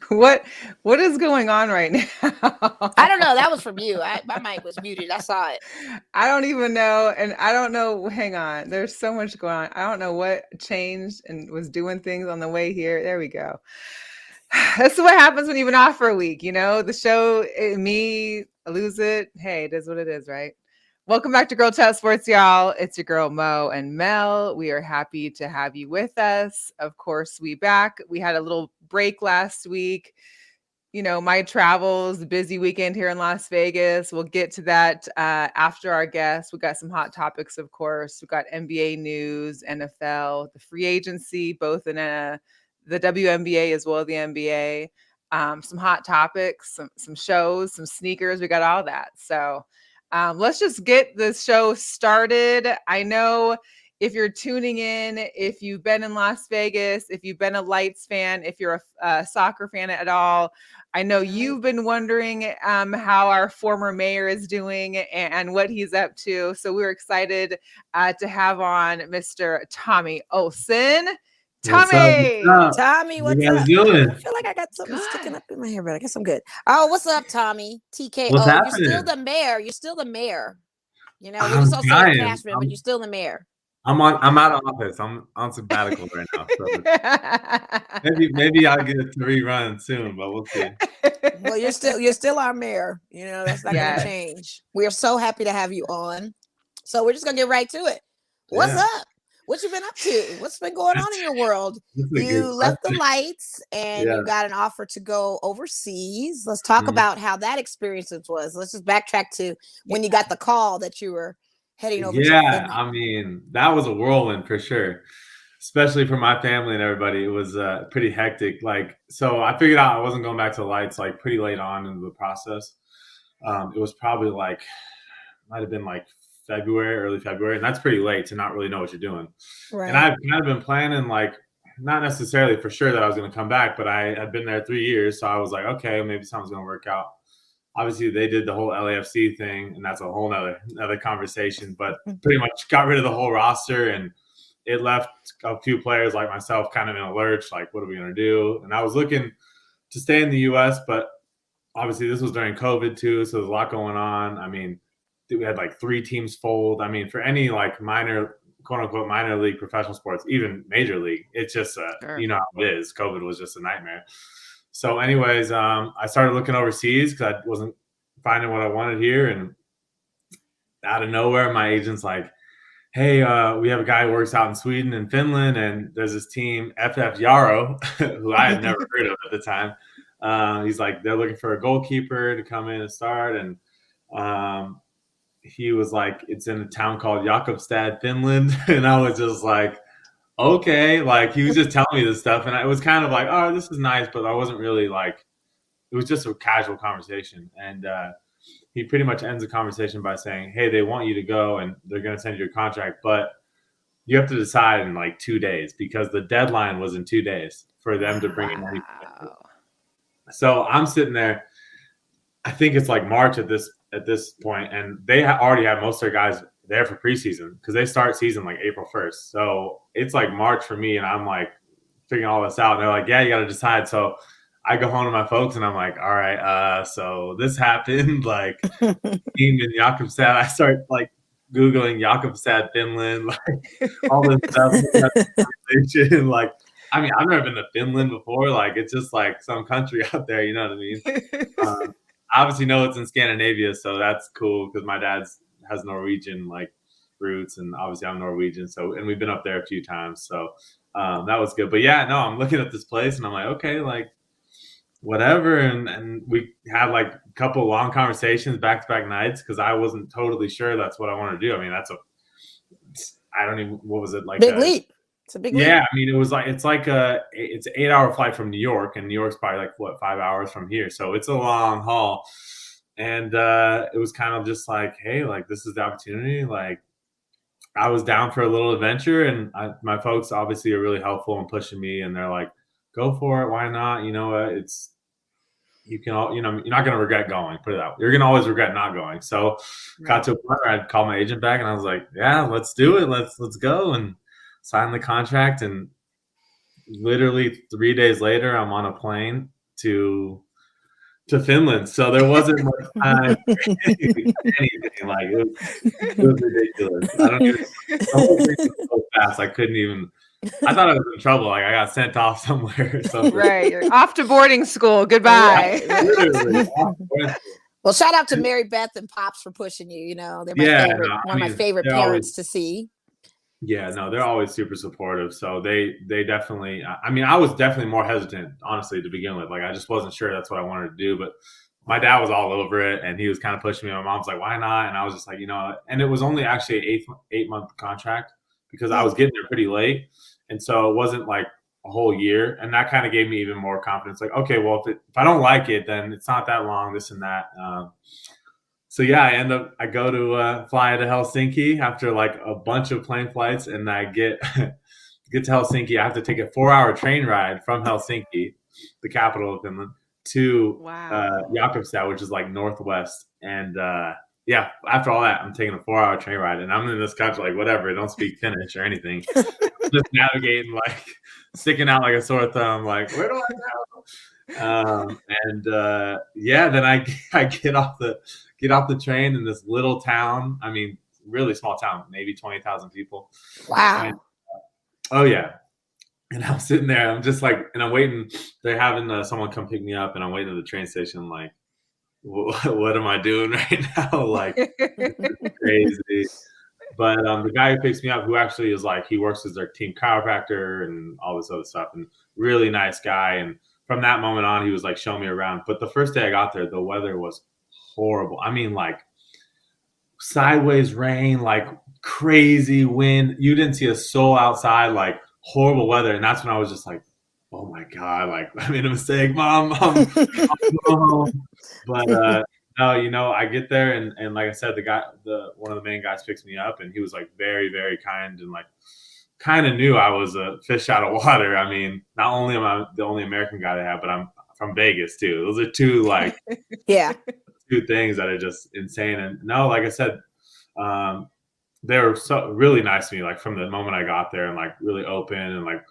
What is going on right now? I don't know. That was from you. My mic was muted. I saw it. I don't even know. And I don't know. Hang on. There's so much going on. I don't know what changed and was doing things on the way here. There we go. This is what happens when you've been off for a week. The show, me, I lose it. Hey, it is what it is, right? Welcome back to Girl Chat Sports, y'all. It's your girl, Mo and Mel. We are happy to have you with us. Of course, we back. We had a little break last week. My travels, busy weekend here in Las Vegas. We'll get to that after our guests. We got some hot topics, of course. We got NBA news, NFL, the free agency, both in the WNBA as well as the NBA. Some hot topics, some shows, some sneakers. We got all that. So let's just get this show started. I know if you're tuning in, if you've been in Las Vegas, if you've been a Lights fan, if you're a soccer fan at all, I know you've been wondering how our former mayor is doing and what he's up to. So we're excited to have on Mr. Tommy Olsen. Tommy! Tommy, what's up? Doing? I feel like I got something sticking up in my hair, but I guess I'm good. Oh, what's up, Tommy? TKO. What's happening? You're still the mayor. You're still the mayor. We're just all saying Cashman, but you're still the mayor. I'm out of office. I'm on sabbatical right now. So maybe I'll get to rerun soon, but we'll see. Well, you're still our mayor. That's not gonna change. We are so happy to have you on. So we're just gonna get right to it. What's up? What you been up to? What's been going on in your world? You left the Lights and you got an offer to go overseas. Let's talk about how that experience was. Let's just backtrack to when you got the call that you were heading over to Finland. I mean, that was a whirlwind for sure, especially for my family and everybody. It was pretty hectic. So I figured out I wasn't going back to the Lights pretty late on into the process. It was probably might have been early February, and that's pretty late to not really know what you're doing. Right. And I've kind of been planning, not necessarily for sure that I was going to come back, but I had been there 3 years, so I was like, okay, maybe something's going to work out. Obviously, they did the whole LAFC thing, and that's a whole nother conversation, but pretty much got rid of the whole roster, and it left a few players like myself kind of in a lurch, what are we going to do? And I was looking to stay in the U.S., but obviously this was during COVID too, so there's a lot going on. I mean, we had 3 teams fold. I mean, for any minor, quote unquote, minor league professional sports, even major league, it's just you know how it is. COVID was just a nightmare. So anyways, I started looking overseas because I wasn't finding what I wanted here. And out of nowhere, my agent's like, hey, we have a guy who works out in Sweden and Finland, and there's this team, FF Yarrow, who I had never heard of at the time. He's like, they're looking for a goalkeeper to come in and start. And he was like, it's in a town called Jakobstad, Finland. And I was just like, okay. He was just telling me this stuff. And I was kind of like, oh, this is nice. But I wasn't really it was just a casual conversation. And he pretty much ends the conversation by saying, hey, they want you to go and they're going to send you a contract. But you have to decide in 2 days because the deadline was in 2 days for them to bring in money. So I'm sitting there. I think it's March at this point, and they already have most of their guys there for preseason because they start season April 1st. So it's March for me, and I'm figuring all this out. And they're like, yeah, you got to decide. So I go home to my folks, and I'm like, all right, so this happened. Team in Jakobstad. I start Googling Jakobstad, Finland, all this stuff. I mean, I've never been to Finland before. It's just some country out there. You know what I mean? Obviously know it's in Scandinavia, so that's cool because my dad has Norwegian roots, and obviously I'm Norwegian. So, and we've been up there a few times, so that was good. But yeah, no, I'm looking at this place and I'm like, okay, whatever. And we had a couple long conversations back-to-back nights because I wasn't totally sure that's what I wanted to do. I mean, what was it big leap. It's a big leap. Yeah, I mean, it was it's an 8-hour flight from New York, and New York's probably 5 hours from here, so it's a long haul. And it was kind of just hey, this is the opportunity. I was down for a little adventure, and my folks obviously are really helpful and pushing me, and they're like, go for it, why not? You know what? You're not going to regret going, put it out. You're going to always regret not going. So got to a point where I'd call my agent back, and I was like, yeah, let's do it. Let's go. And sign the contract, and literally 3 days later, I'm on a plane to Finland. So there wasn't much time for anything. Like it was ridiculous. I don't even. The whole thing was so fast. I couldn't even. I thought I was in trouble. Like I got sent off somewhere or something. Right. You're off to boarding school. Goodbye. Literally. Well, shout out to Mary Beth and Pops for pushing you. You know, they're my favorite, one of my favorite parents to see. Yeah, no, they're always super supportive. So they definitely. I mean, I was definitely more hesitant, honestly, to begin with. Like I just wasn't sure that's what I wanted to do. But my dad was all over it, and he was kind of pushing me. My mom's like, "Why not?" And I was just like, And it was only actually an 8-month contract because I was getting there pretty late, and so it wasn't like a whole year. And that kind of gave me even more confidence. Like, okay, well, if I don't like it, then it's not that long. This and that. So yeah, I go to fly to Helsinki after like a bunch of plane flights, and I get to Helsinki. I have to take a 4-hour train ride from Helsinki, the capital of Finland, to Jakobstad, which is like northwest. And yeah, after all that, I'm taking a 4-hour train ride, and I'm in this country like whatever. I don't speak Finnish or anything. Just navigating, like sticking out like a sore thumb. Like where do I go? Yeah, then I get off the train in this little town. I mean, really small town, maybe 20,000 people. Wow. And, oh yeah. And I'm sitting there, I'm just like, and I'm waiting. They're having someone come pick me up, and I'm waiting at the train station. Like, what am I doing right now? Like, crazy. But the guy who picks me up, who actually is like, he works as their team chiropractor and all this other stuff, and really nice guy. And from that moment on, he was like showing me around. But the first day I got there, the weather was horrible. I mean, like sideways rain, like crazy wind. You didn't see a soul outside, like horrible weather. And that's when I was just like, oh my God, like I made a mistake, Mom. I'm home. But no, I get there and like I said, one of the main guys picks me up, and he was like very, very kind, and like kind of knew I was a fish out of water. I mean, not only am I the only American guy they have, but I'm from Vegas too. Those are two like two things that are just insane. And no, like I said, they were so really nice to me, like from the moment I got there, and like really open, and like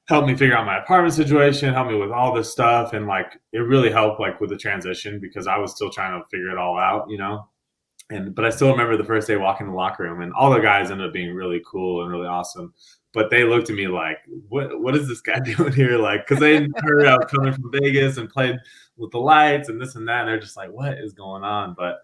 helped me figure out my apartment situation, helped me with all this stuff. And like, it really helped like with the transition, because I was still trying to figure it all out, but I still remember the first day walking in the locker room, and all the guys ended up being really cool and really awesome. But they looked at me like, what is this guy doing here? Like, cause they heard I was coming from Vegas and played with the lights and this and that. And they're just like, what is going on? But,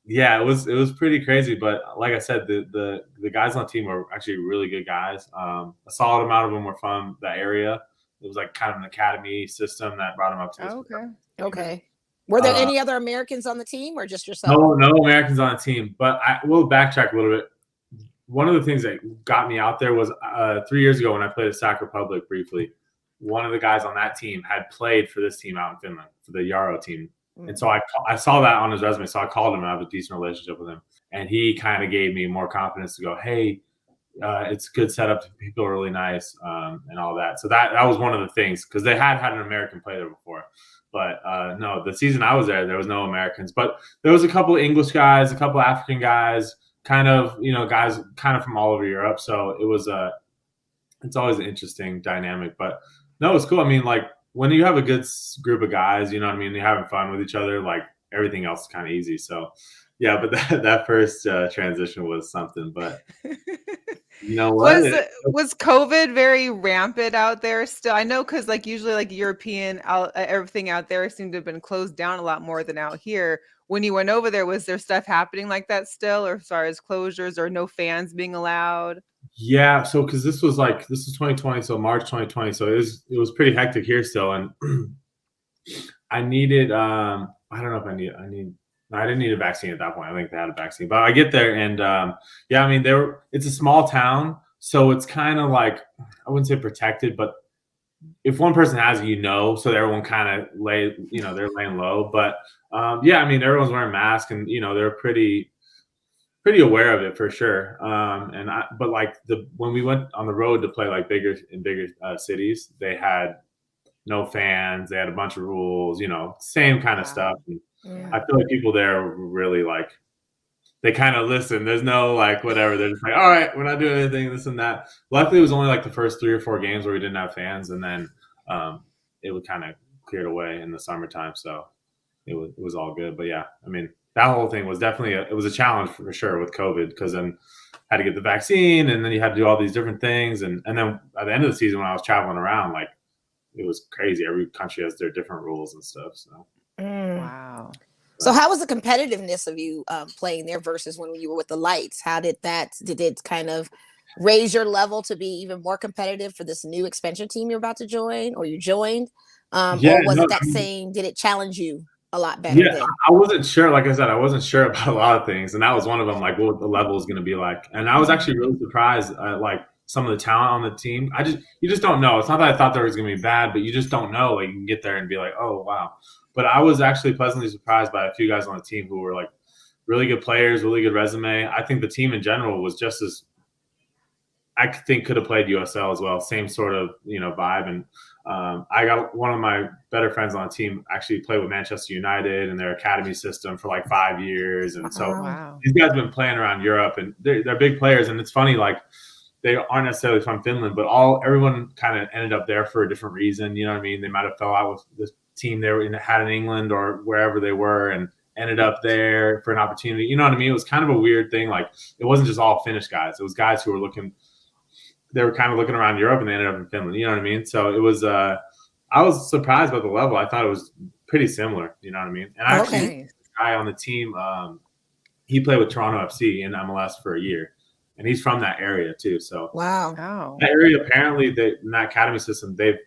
yeah, it was pretty crazy. But like I said, the guys on the team were actually really good guys. A solid amount of them were from that area. It was like kind of an academy system that brought them up to this. Okay. Were there any other Americans on the team, or just yourself? No Americans on the team. But I will backtrack a little bit. One of the things that got me out there was 3 years ago when I played at Sac Republic briefly. One of the guys on that team had played for this team out in Finland, for the Yarrow team. And so I saw that on his resume. So I called him, and I have a decent relationship with him. And he kind of gave me more confidence to go, hey, it's a good setup. People are really nice, and all that. So that was one of the things, because they had an American play there before. But no, the season I was there was no Americans. But there was a couple of English guys, a couple of African guys, kind of, guys kind of from all over Europe. So it was it's always an interesting dynamic. But no, it's cool. I mean, like, when you have a good group of guys, you know what I mean, you're having fun with each other, like everything else is kind of easy. So yeah, but that first transition was something. But you know what? Was COVID very rampant out there still? I know, because like usually like European, everything out there seemed to have been closed down a lot more than out here. When you went over there, was there stuff happening like that still, or as far as closures or no fans being allowed? Yeah, so because this was 2020, so March 2020, so it was pretty hectic here still, and I needed I don't know if I didn't need a vaccine at that point. I think they had a vaccine, but I get there, and yeah, I mean it's a small town, so it's kind of like, I wouldn't say protected, but if one person has it, so everyone kind of they're laying low. But yeah, I mean everyone's wearing masks, and they're pretty aware of it for sure. But like when we went on the road to play like bigger cities, they had no fans. They had a bunch of rules, same kind of stuff. And I feel like people there were really like, they kind of listen. There's no like whatever. They're just like, all right, we're not doing anything, this and that. Luckily, it was only like the first 3 or 4 games where we didn't have fans, and then it would kind of cleared away in the summertime. So it was all good. But yeah, I mean, that whole thing was definitely it was a challenge for sure with COVID, because then had to get the vaccine, and then you had to do all these different things, and then at the end of the season when I was traveling around, like it was crazy. Every country has their different rules and stuff. So Wow. So how was the competitiveness of you playing there versus when you were with the Lights? How did it kind of raise your level to be even more competitive for this new expansion team you're about to join, or you joined? Or was it that same, did it challenge you a lot better? Yeah, then? I wasn't sure. Like I said, I wasn't sure about a lot of things. And that was one of them, like what the level is going to be like. And I was actually really surprised at like some of the talent on the team. You just don't know. It's not that I thought there was going to be bad, but you just don't know. Like you can get there and be like, oh, wow. But I was actually pleasantly surprised by a few guys on the team who were like really good players, really good resume. I think the team in general was just as, I think, could have played USL as well. Same sort of, vibe. And I got one of my better friends on the team actually played with Manchester United and their academy system for like 5 years. And so these guys have been playing around Europe, and they're big players. And it's funny, like they aren't necessarily from Finland, but everyone kind of ended up there for a different reason. You know what I mean? They might have fell out with this team they had in England or wherever they were, and ended up there for an opportunity. You know what I mean? It was kind of a weird thing. Like it wasn't just all Finnish guys. It was guys who were they were kind of looking around Europe, and they ended up in Finland. You know what I mean? So it was, I was surprised by the level. I thought it was pretty similar. You know what I mean? And actually, the guy on the team, he played with Toronto FC in MLS for a year, and he's from that area too. So that area, apparently, in that academy system, they've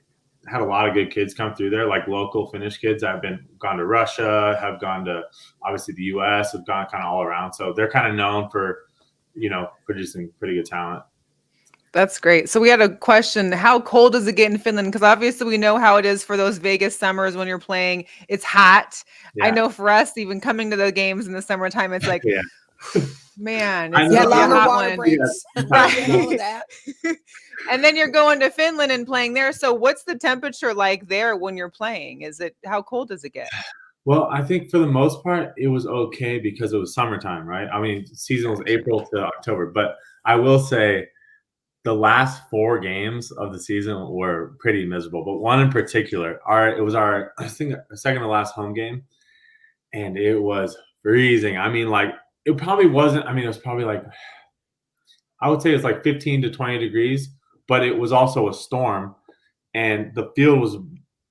had a lot of good kids come through there, like local Finnish kids that have gone to Russia, have gone to obviously the US, have gone kind of all around. So they're kind of known for, producing pretty good talent. That's great. So we had a question. How cold does it get in Finland? Because obviously we know how it is for those Vegas summers when you're playing. It's hot. Yeah. I know for us, even coming to the games in the summertime, it's like, man, it's longer water breaks. And then you're going to Finland and playing there. So what's the temperature like there when you're playing? How cold does it get? Well, I think for the most part, it was okay because it was summertime, right? I mean, season was April to October. But I will say the last 4 games of the season were pretty miserable. But one in particular, it was our second to last home game. And it was freezing. I mean, like, it probably wasn't. I mean, it was probably like, I would say it's like 15 to 20 degrees. But it was also a storm, and the field was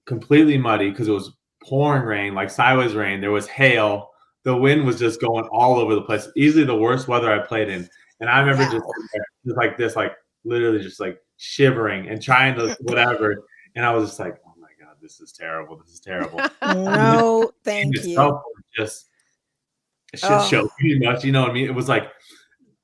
completely muddy because it was pouring rain, like sideways rain. There was hail. The wind was just going all over the place. Easily the worst weather I played in. And I remember just like this, like literally just like shivering and trying to whatever. And I was just like, oh my God, this is terrible. This is terrible. No, thank you. Just a shit show pretty much. You know what I mean? It was like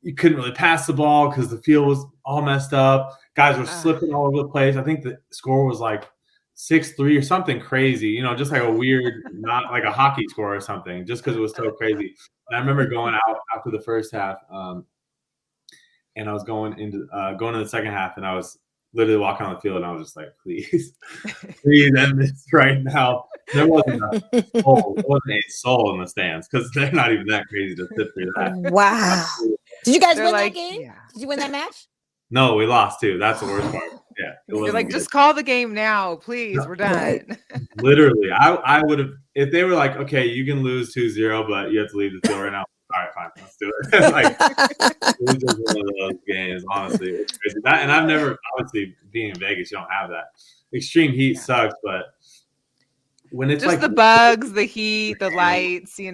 you couldn't really pass the ball because the field was all messed up. Guys were slipping all over the place. I think the score was like 6-3 or something crazy, just like a weird, not like a hockey score or something, just because it was so crazy. And I remember going out after the first half, and I was going into the second half, and I was literally walking on the field, and I was just like, please end this right now. There wasn't a soul in the stands because they're not even that crazy to sit through that. Wow. Did you guys win that game? Yeah. Did you win that match? No, we lost too. That's the worst part. Yeah. You're like, just call the game now, please. We're done. Literally. I would have, if they were like, okay, you can lose 2-0, but you have to leave the field right now. All right, fine, let's do it. Like, it was just one of those games, honestly. It's crazy. And I've never, obviously, being in Vegas, you don't have that. Extreme heat sucks, but when it's just like the bugs, the heat, the lights, it's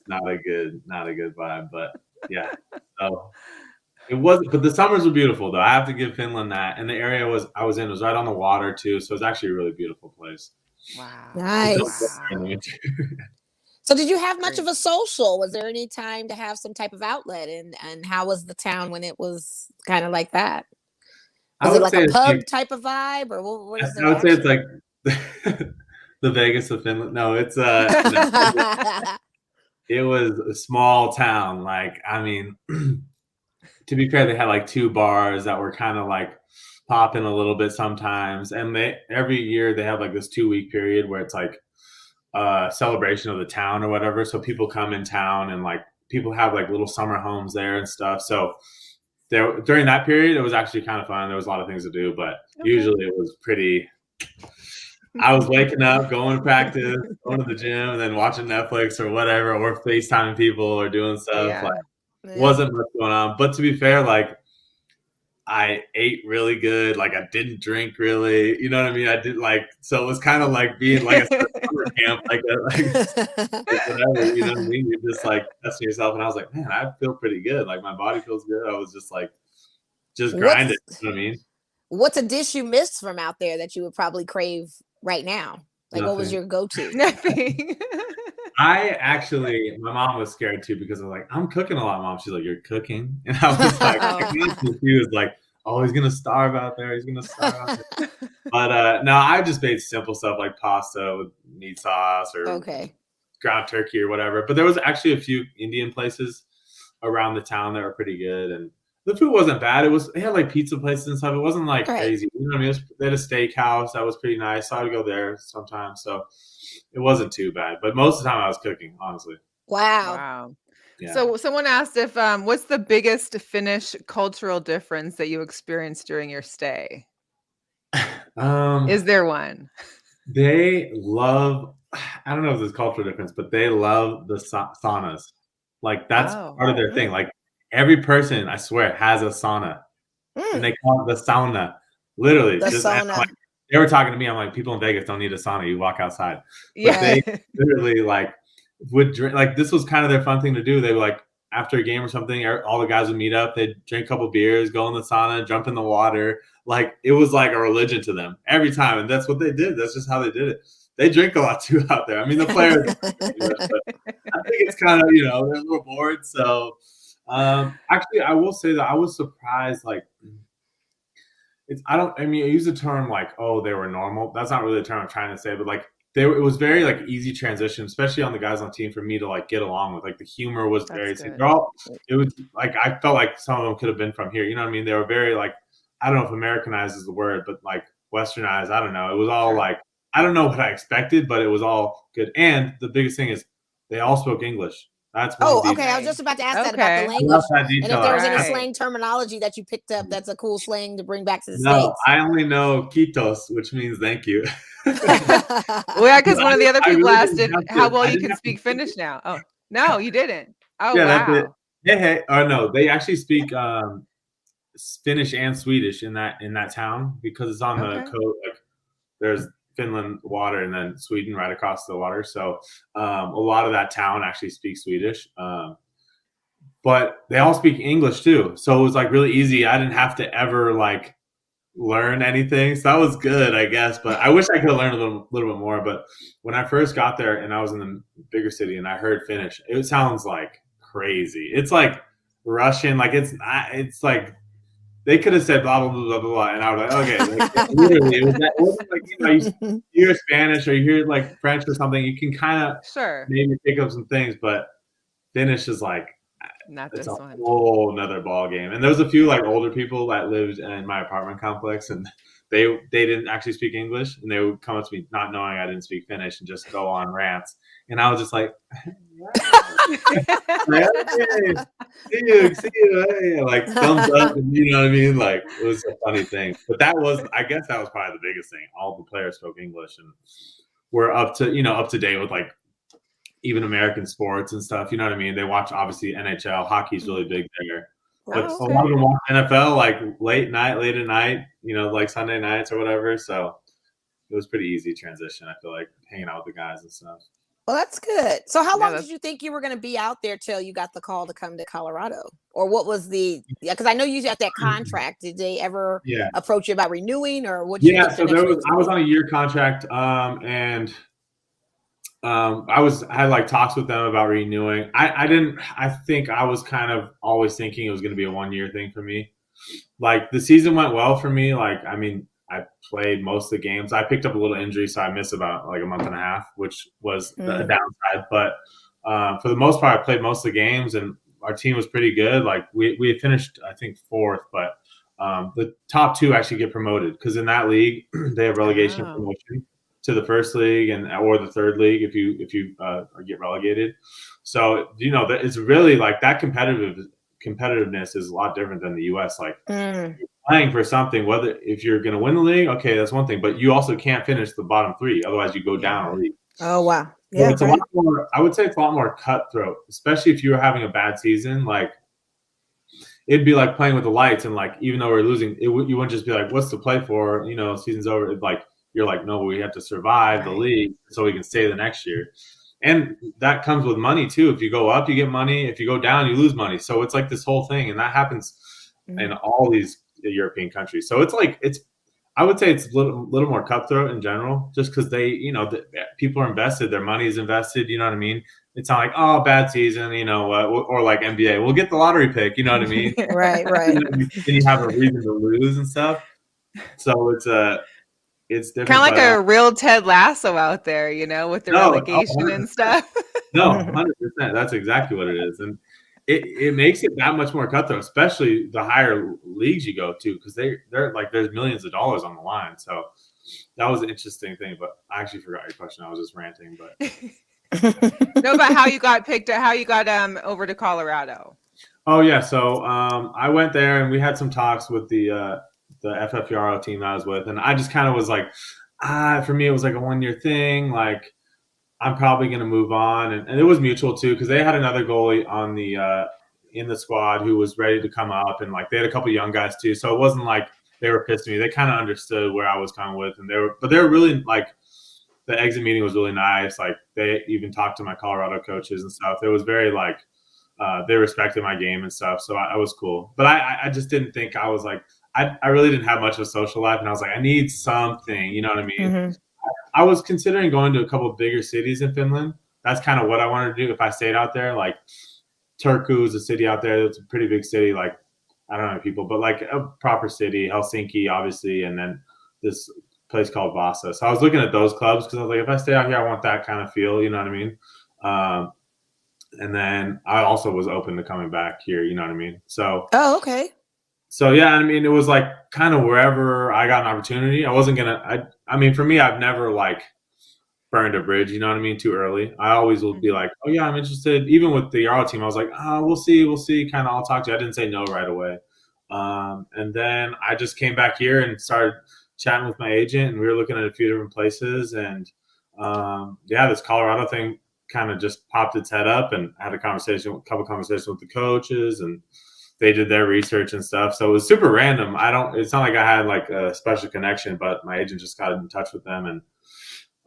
not a good vibe. But yeah, so it wasn't. But the summers were beautiful, though. I have to give Finland that, and the area I was in was right on the water too, so it's actually a really beautiful place. Wow, nice. So did you have much of a social? Was there any time to have some type of outlet? And how was the town when it was kind of like that? Was it like a pub type of vibe, or what is it? I would say it's like the Vegas of Finland. No, it's it was a small town. Like, I mean, to be fair, they had like 2 bars that were kind of like popping a little bit sometimes. And every year they have like this 2-week period where it's like celebration of the town or whatever. So people come in town and like people have like little summer homes there and stuff. So during that period, it was actually kind of fun. There was a lot of things to do, but usually it was pretty. I was waking up, going to practice, going to the gym, and then watching Netflix or whatever, or FaceTiming people or doing stuff. Like, wasn't much going on. But to be fair, like, I ate really good. Like, I didn't drink really. You know what I mean? I did so it was kind of like being like a summer camp, like whatever. You know what I mean? You're just like testing yourself. And I was like, man, I feel pretty good. Like, my body feels good. I was just like, grinding. You know what I mean? What's a dish you missed from out there that you would probably crave right now? Like, Nothing. What was your go-to? Nothing. My mom was scared too because I was like, I'm cooking a lot, Mom. She's like, you're cooking? And I was like, she was like, oh, he's going to starve out there. He's going to starve out there. But no, I just made simple stuff like pasta with meat sauce or ground turkey or whatever. But there was actually a few Indian places around the town that were pretty good. And the food wasn't bad. They had like pizza places and stuff. It wasn't like crazy. You know what I mean? They had a steakhouse that was pretty nice. So I would go there sometimes. So it wasn't too bad. But most of the time I was cooking, honestly. Wow. Yeah. So someone asked if what's the biggest Finnish cultural difference that you experienced during your stay? Is there one? They love, I don't know if there's a cultural difference, but they love the saunas. Like that's part of their thing. Like every person, I swear, has a sauna. And they call it the sauna. Literally. Sauna. They were talking to me. I'm like, people in Vegas don't need a sauna. You walk outside. But they literally would drink. Like this was kind of their fun thing to do. They would like after a game or something, all the guys would meet up. They'd drink a couple beers, go in the sauna, jump in the water. Like it was like a religion to them every time. And that's what they did. That's just how they did it. They drink a lot too out there. I mean, the players, but I think it's kind of, they're a little bored. So actually, I will say that I was surprised. Like, I use the term like, oh, they were normal. That's not really the term I'm trying to say, but like, it was very like easy transition, especially on the guys on the team for me to like get along with. Like the humor was very, it was like, I felt like some of them could have been from here. You know what I mean? They were very like, I don't know if Americanized is the word, but like Westernized. I don't know. It was all like, I don't know what I expected, but it was all good. And the biggest thing is they all spoke English. That's I was just about to ask that about the language. And if there was any slang terminology that you picked up, that's a cool slang to bring back to the States. I only know Kitos, which means thank you. Well, yeah, because one of the other people asked how well you can speak Finnish now. Oh, no, you didn't. Oh, yeah, wow. Hey. Oh, no, they actually speak Finnish and Swedish in that town because it's on the coast. Like, there's Finland water and then Sweden right across the water. So a lot of that town actually speaks Swedish. But they all speak English too. So it was like really easy. I didn't have to ever like learn anything. So that was good, I guess. But I wish I could have learned a little bit more. But when I first got there and I was in the bigger city and I heard Finnish, it sounds like crazy. It's like Russian. Like it's like they could have said blah, blah, blah, blah, blah. And I was like, okay. Like, literally, it wasn't like, you hear Spanish or you hear like French or something, you can kind of maybe pick up some things, but Finnish is like, it's a whole nother ball game. And there was a few like older people that lived in my apartment complex and they didn't actually speak English and they would come up to me not knowing I didn't speak Finnish and just go on rants. And I was just like, hey, see you, hey, like thumbs up, and you know what I mean? Like it was a funny thing. But I guess that was probably the biggest thing. All the players spoke English and were up to date with like even American sports and stuff. You know what I mean? They watch obviously NHL, hockey's really big there. But a lot of them watch NFL like late at night, like Sunday nights or whatever. So it was pretty easy transition, I feel like, hanging out with the guys and stuff. Well, that's good. So how long did you think you were going to be out there till you got the call to come to Colorado? Or what was because I know you got that contract. Did they ever approach you about renewing or what? So I was on a year contract and I had like talks with them about renewing. I think I was kind of always thinking it was going to be a 1-year thing for me. Like the season went well for me. Like, I mean, I played most of the games. I picked up a little injury, so I missed about like a month and a half, which was the downside. But for the most part, I played most of the games, and our team was pretty good. Like we had finished, I think, 4th, but the top 2 actually get promoted because in that league they have relegation promotion to the first league or the third league if you get relegated. So, it's really like that competitiveness is a lot different than the US. Like you're playing for something, whether if you're going to win the league, okay, that's one thing, but you also can't finish the bottom 3. Otherwise you go down a league. Oh, wow. Yeah. So it's a lot more, I would say it's a lot more cutthroat, especially if you were having a bad season. Like it'd be like playing with the lights, and like, even though we're losing, you wouldn't just be like, what's to play for? Season's over. It's like, you're like, no, we have to survive the league so we can stay the next year. And that comes with money too. If you go up, you get money. If you go down, you lose money. So it's like this whole thing. And that happens in all these European countries. So I would say it's a little more cutthroat in general, just because people are invested, their money is invested. You know what I mean? It's not like, oh, bad season, or like NBA, we'll get the lottery pick. You know what I mean? Right. And you have a reason to lose and stuff. So it's different. Kind of like a real Ted Lasso out there, with the relegation and stuff. No, 100%. That's exactly what it is. And it makes it that much more cutthroat, especially the higher leagues you go to, because they're like, there's millions of dollars on the line. So that was an interesting thing. But I actually forgot your question. I was just ranting. But no, about how you got picked up, how you got over to Colorado. Oh yeah, so I went there and we had some talks with the FFPRO team I was with, and I just kind of was like, for me it was like a 1-year thing. Like, I'm probably going to move on. And it was mutual too, because they had another goalie on in the squad who was ready to come up, and like they had a couple young guys too. So it wasn't like they were pissed at me. They kind of understood where I was coming with, and they were really like, the exit meeting was really nice. Like they even talked to my Colorado coaches and stuff. It was very like, they respected my game and stuff. So I was cool, but I just didn't think I was like, I really didn't have much of a social life, and I was like, I need something, you know what I mean? Mm-hmm. I was considering going to a couple of bigger cities in Finland. That's kind of what I wanted to do if I stayed out there. Like Turku is a city out there. It's a pretty big city. Like, I don't know people, but like a proper city, Helsinki, obviously. And then this place called Vasa. So I was looking at those clubs because I was like, if I stay out here, I want that kind of feel, you know what I mean? And then I also was open to coming back here, you know what I mean? So. Oh, okay. So, yeah, I mean, it was like kind of wherever I got an opportunity. I wasn't going to, I mean, for me, I've never like burned a bridge, you know what I mean, too early. I always will be like, oh, yeah, I'm interested. Even with the Euro team, I was like, we'll see. Kind of, I'll talk to you. I didn't say no right away. And then I just came back here and started chatting with my agent, and we were looking at a few different places. And, this Colorado thing kind of just popped its head up, and I had a couple conversations with the coaches, and they did their research and stuff. So it was super random. It's not like I had like a special connection, but my agent just got in touch with them.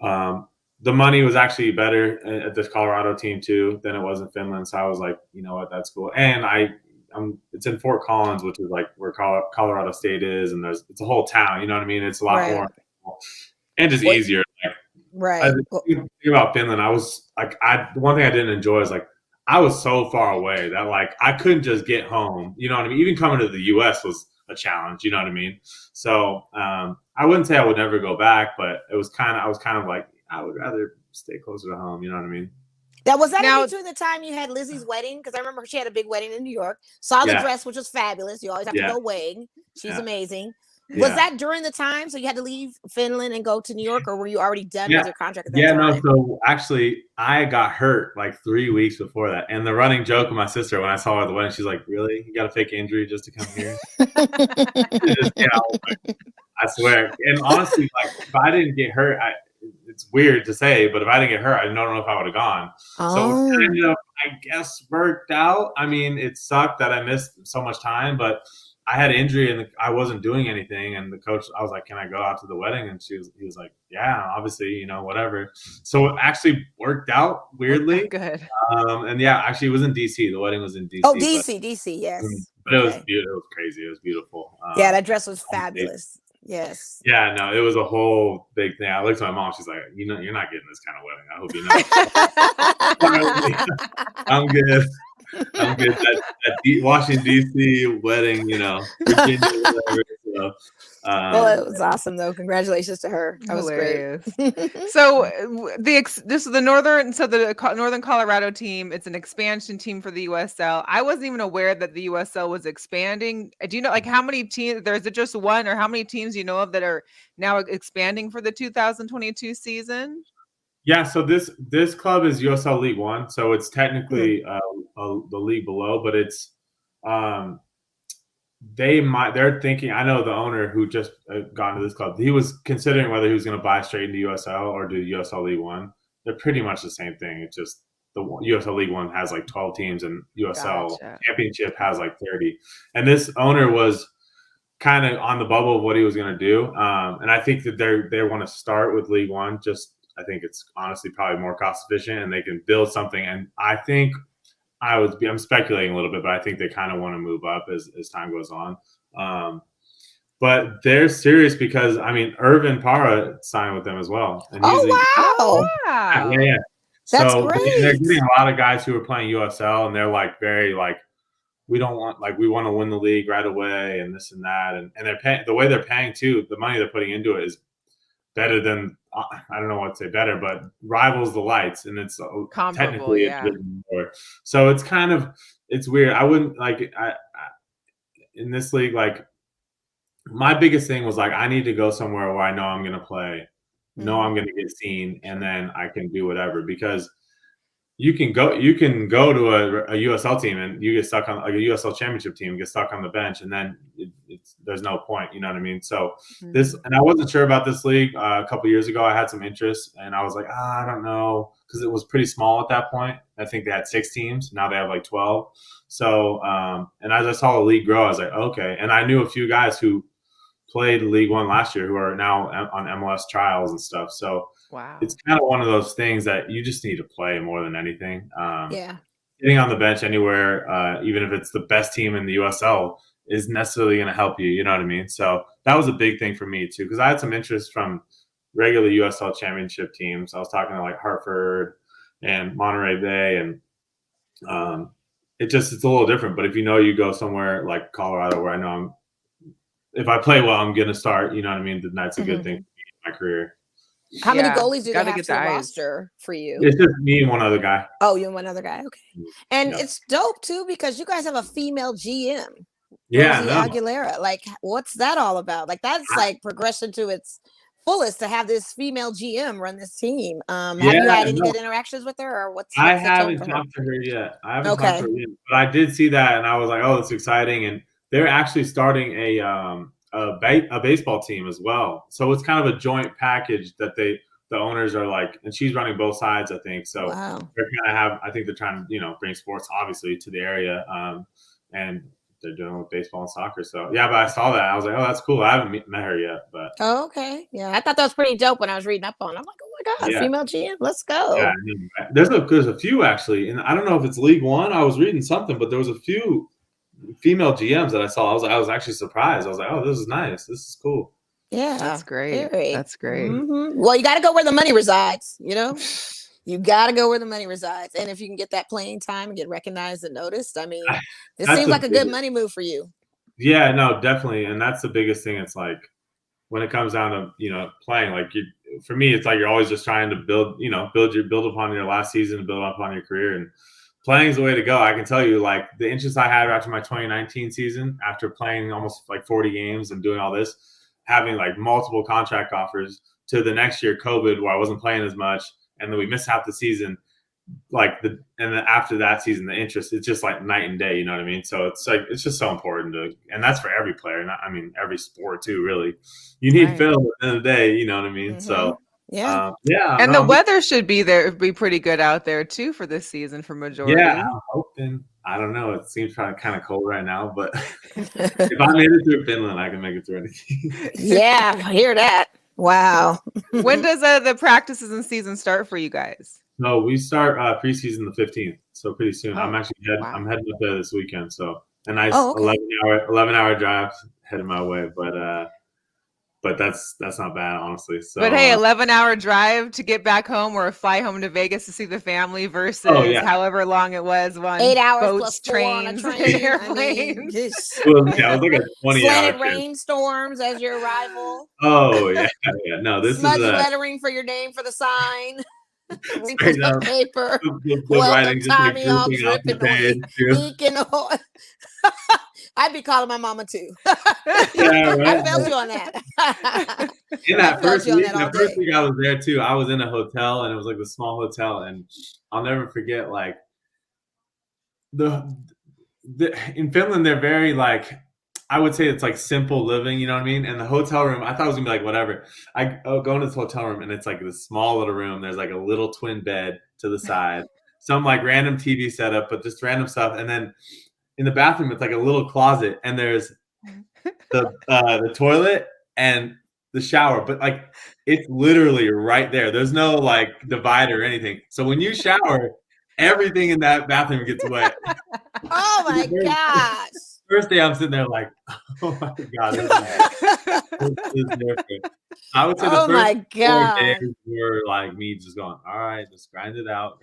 And the money was actually better at this Colorado team too than it was in Finland. So I was like, you know what, that's cool. And it's in Fort Collins, which is like where Colorado State is. And it's a whole town, you know what I mean? It's a lot more and just easier. Right. The thing about Finland, I was like, one thing I didn't enjoy is like, I was so far away that like I couldn't just get home. You know what I mean? Even coming to the US was a challenge, you know what I mean? So I wouldn't say I would never go back, but I was kind of like, I would rather stay closer to home, you know what I mean? Was that in between the time you had Lizzie's wedding? Because I remember she had a big wedding in New York. Saw the dress, which was fabulous. You always have to go weighing. She's amazing. Was that during the time? So you had to leave Finland and go to New York, or were you already done with your contract at that time? No. So actually, I got hurt like 3 weeks before that. And the running joke with my sister when I saw her at the wedding, she's like, "Really? You got a fake injury just to come here?" I swear. And honestly, like if I didn't get hurt, it's weird to say, but if I didn't get hurt, I don't know if I would have gone. So it kind of, I guess, worked out. I mean, it sucked that I missed so much time, but I had an injury and I wasn't doing anything. And the coach, I was like, "Can I go out to the wedding?" And he was like, "Yeah, obviously, whatever." So it actually worked out weirdly. Good. And actually it was in DC. The wedding was in DC. Oh, DC, yes. But it was beautiful. It was crazy. It was beautiful. That dress was fabulous. Yes. Yeah, no, it was a whole big thing. I looked at my mom. She's like, "You're not getting this kind of wedding. I hope you know." I'm good. That Washington D.C. wedding, Virginia, whatever. So, well, it was awesome though. Congratulations to her. That was great. So the Northern Colorado team, it's an expansion team for the USL. I wasn't even aware that the USL was expanding. Do you know like how many teams? Is it just one, or how many teams you know of that are now expanding for the 2022 season? Yeah, so this club is USL League One, so it's technically the league below, but it's they're thinking. I know the owner who just got into this club. He was considering whether he was going to buy straight into USL or do USL League One. They're pretty much the same thing. It's just the USL League One has like 12 teams, and USL Championship has like 30. And this owner was kind of on the bubble of what he was going to do, and I think that they want to start with League One. I think it's honestly probably more cost efficient, and they can build something. And I think I'm speculating a little bit, but I think they kind of want to move up as time goes on. But they're serious because Irvin Parra signed with them as well. And wow! Yeah. That's so great. They're getting a lot of guys who are playing USL, and they're like very like, we want to win the league right away, and this and that, and they're paying the way they're paying too. The money they're putting into it is better than I don't know what to say better, but rivals the lights, and it's comparable, yeah. So it's weird. I wouldn't like in this league. Like my biggest thing was like I need to go somewhere where I know I'm going to play, know I'm going to get seen, and then I can do whatever because. You can go to a USL team and you get stuck on like a USL championship team, get stuck on the bench, and then there's no point. You know what I mean? So and I wasn't sure about this league a couple years ago. I had some interest, and I was like, I don't know, because it was pretty small at that point. I think they had 6 teams. Now they have like 12. So and as I saw the league grow, I was like, okay. And I knew a few guys who played League One last year who are now on MLS trials and stuff. So. Wow. It's kind of one of those things that you just need to play more than anything. Yeah. Getting on the bench anywhere, even if it's the best team in the USL, is necessarily going to help you. You know what I mean? So that was a big thing for me too, because I had some interest from regular USL championship teams. I was talking to like Hartford and Monterey Bay, and it's a little different. But if you go somewhere like Colorado, where I know if I play well, I'm going to start. You know what I mean? Then that's a good thing for me in my career. How many goalies do they have to the roster for you? It's just me and one other guy. Oh, you and one other guy. Okay. And it's dope too because you guys have a female GM. Yeah. Aguilera. Like, what's that all about? Like, that's like progression to its fullest to have this female GM run this team. Have you had any good interactions with her, or what's I haven't talked to her yet. Talked to her yet, but I did see that, and I was like, oh, that's exciting. And they're actually starting a baseball team as well. So it's kind of a joint package that the owners are like, and she's running both sides, I think. So they're I think they're trying to, bring sports obviously to the area. And they're doing with baseball and soccer. So but I saw that. I was like, oh, that's cool. I haven't met her yet, but. Oh, okay. Yeah. I thought that was pretty dope when I was reading up on it. I'm like, oh my God, female GM, let's go. Yeah. There's a few actually. And I don't know if it's League One. I was reading something, but there was a few female GMs that I saw. I was actually surprised. I was like, oh, this is nice. This is cool. Yeah, that's great. That's great. Mm-hmm. Well, you got to go where the money resides. You got to go where the money resides, and if you can get that playing time and get recognized and noticed, I mean, this seems like a good money move for you. Yeah, no, definitely, and that's the biggest thing. It's like when it comes down to playing. Like for me, it's like you're always just trying to build upon your last season, build upon your career, and playing is the way to go. I can tell you, like the interest I had after my 2019 season, after playing almost like 40 games and doing all this, having like multiple contract offers, to the next year, COVID, where I wasn't playing as much, and then we missed half the season. And then after that season, the interest, it's just like night and day. You know what I mean? So it's like it's just so important and that's for every player. Every sport too. Really, you need film at the end of the day. You know what I mean? Mm-hmm. So. Yeah. And the weather should be pretty good out there too for this season for majority. Yeah, I'm hoping. I don't know. It seems kind of cold right now, but if I made it through Finland, I can make it through anything. Yeah, I hear that. Wow. When does the practices and season start for you guys? No, we start preseason the 15th, so pretty soon. I'm actually I'm heading up there this weekend, so a nice 11-hour drive heading my way, but that's not bad, honestly. So, but hey, 11-hour drive to get back home or fly home to Vegas to see the family versus however long it was on 8 hours boats, plus 4 on a train, and airplanes. It was like a 20-hour slanted rainstorms as your arrival. Oh yeah. No, this smudge is lettering for your name for the sign. Straight up paper. Welcome, Tommy, all dripping, leaking oil. I'd be calling my mama too. Yeah, right. I felt you on that. in that first week, that first week I was there too. I was in a hotel, and it was like the small hotel, and I'll never forget like in Finland they're very like, I would say it's like simple living, you know what I mean? And the hotel room, I thought it was gonna be like whatever. I go into this hotel room, and it's like this small little room. There's like a little twin bed to the side, some like random TV setup, but just random stuff. And then in the bathroom, it's like a little closet, and there's the toilet and the shower, but like it's literally right there. There's no like divider or anything. So when you shower, everything in that bathroom gets wet. Oh my gosh. First day I'm sitting there like, oh my God. This is different. I would say the first 4 days were like me just going, all right, just grind it out.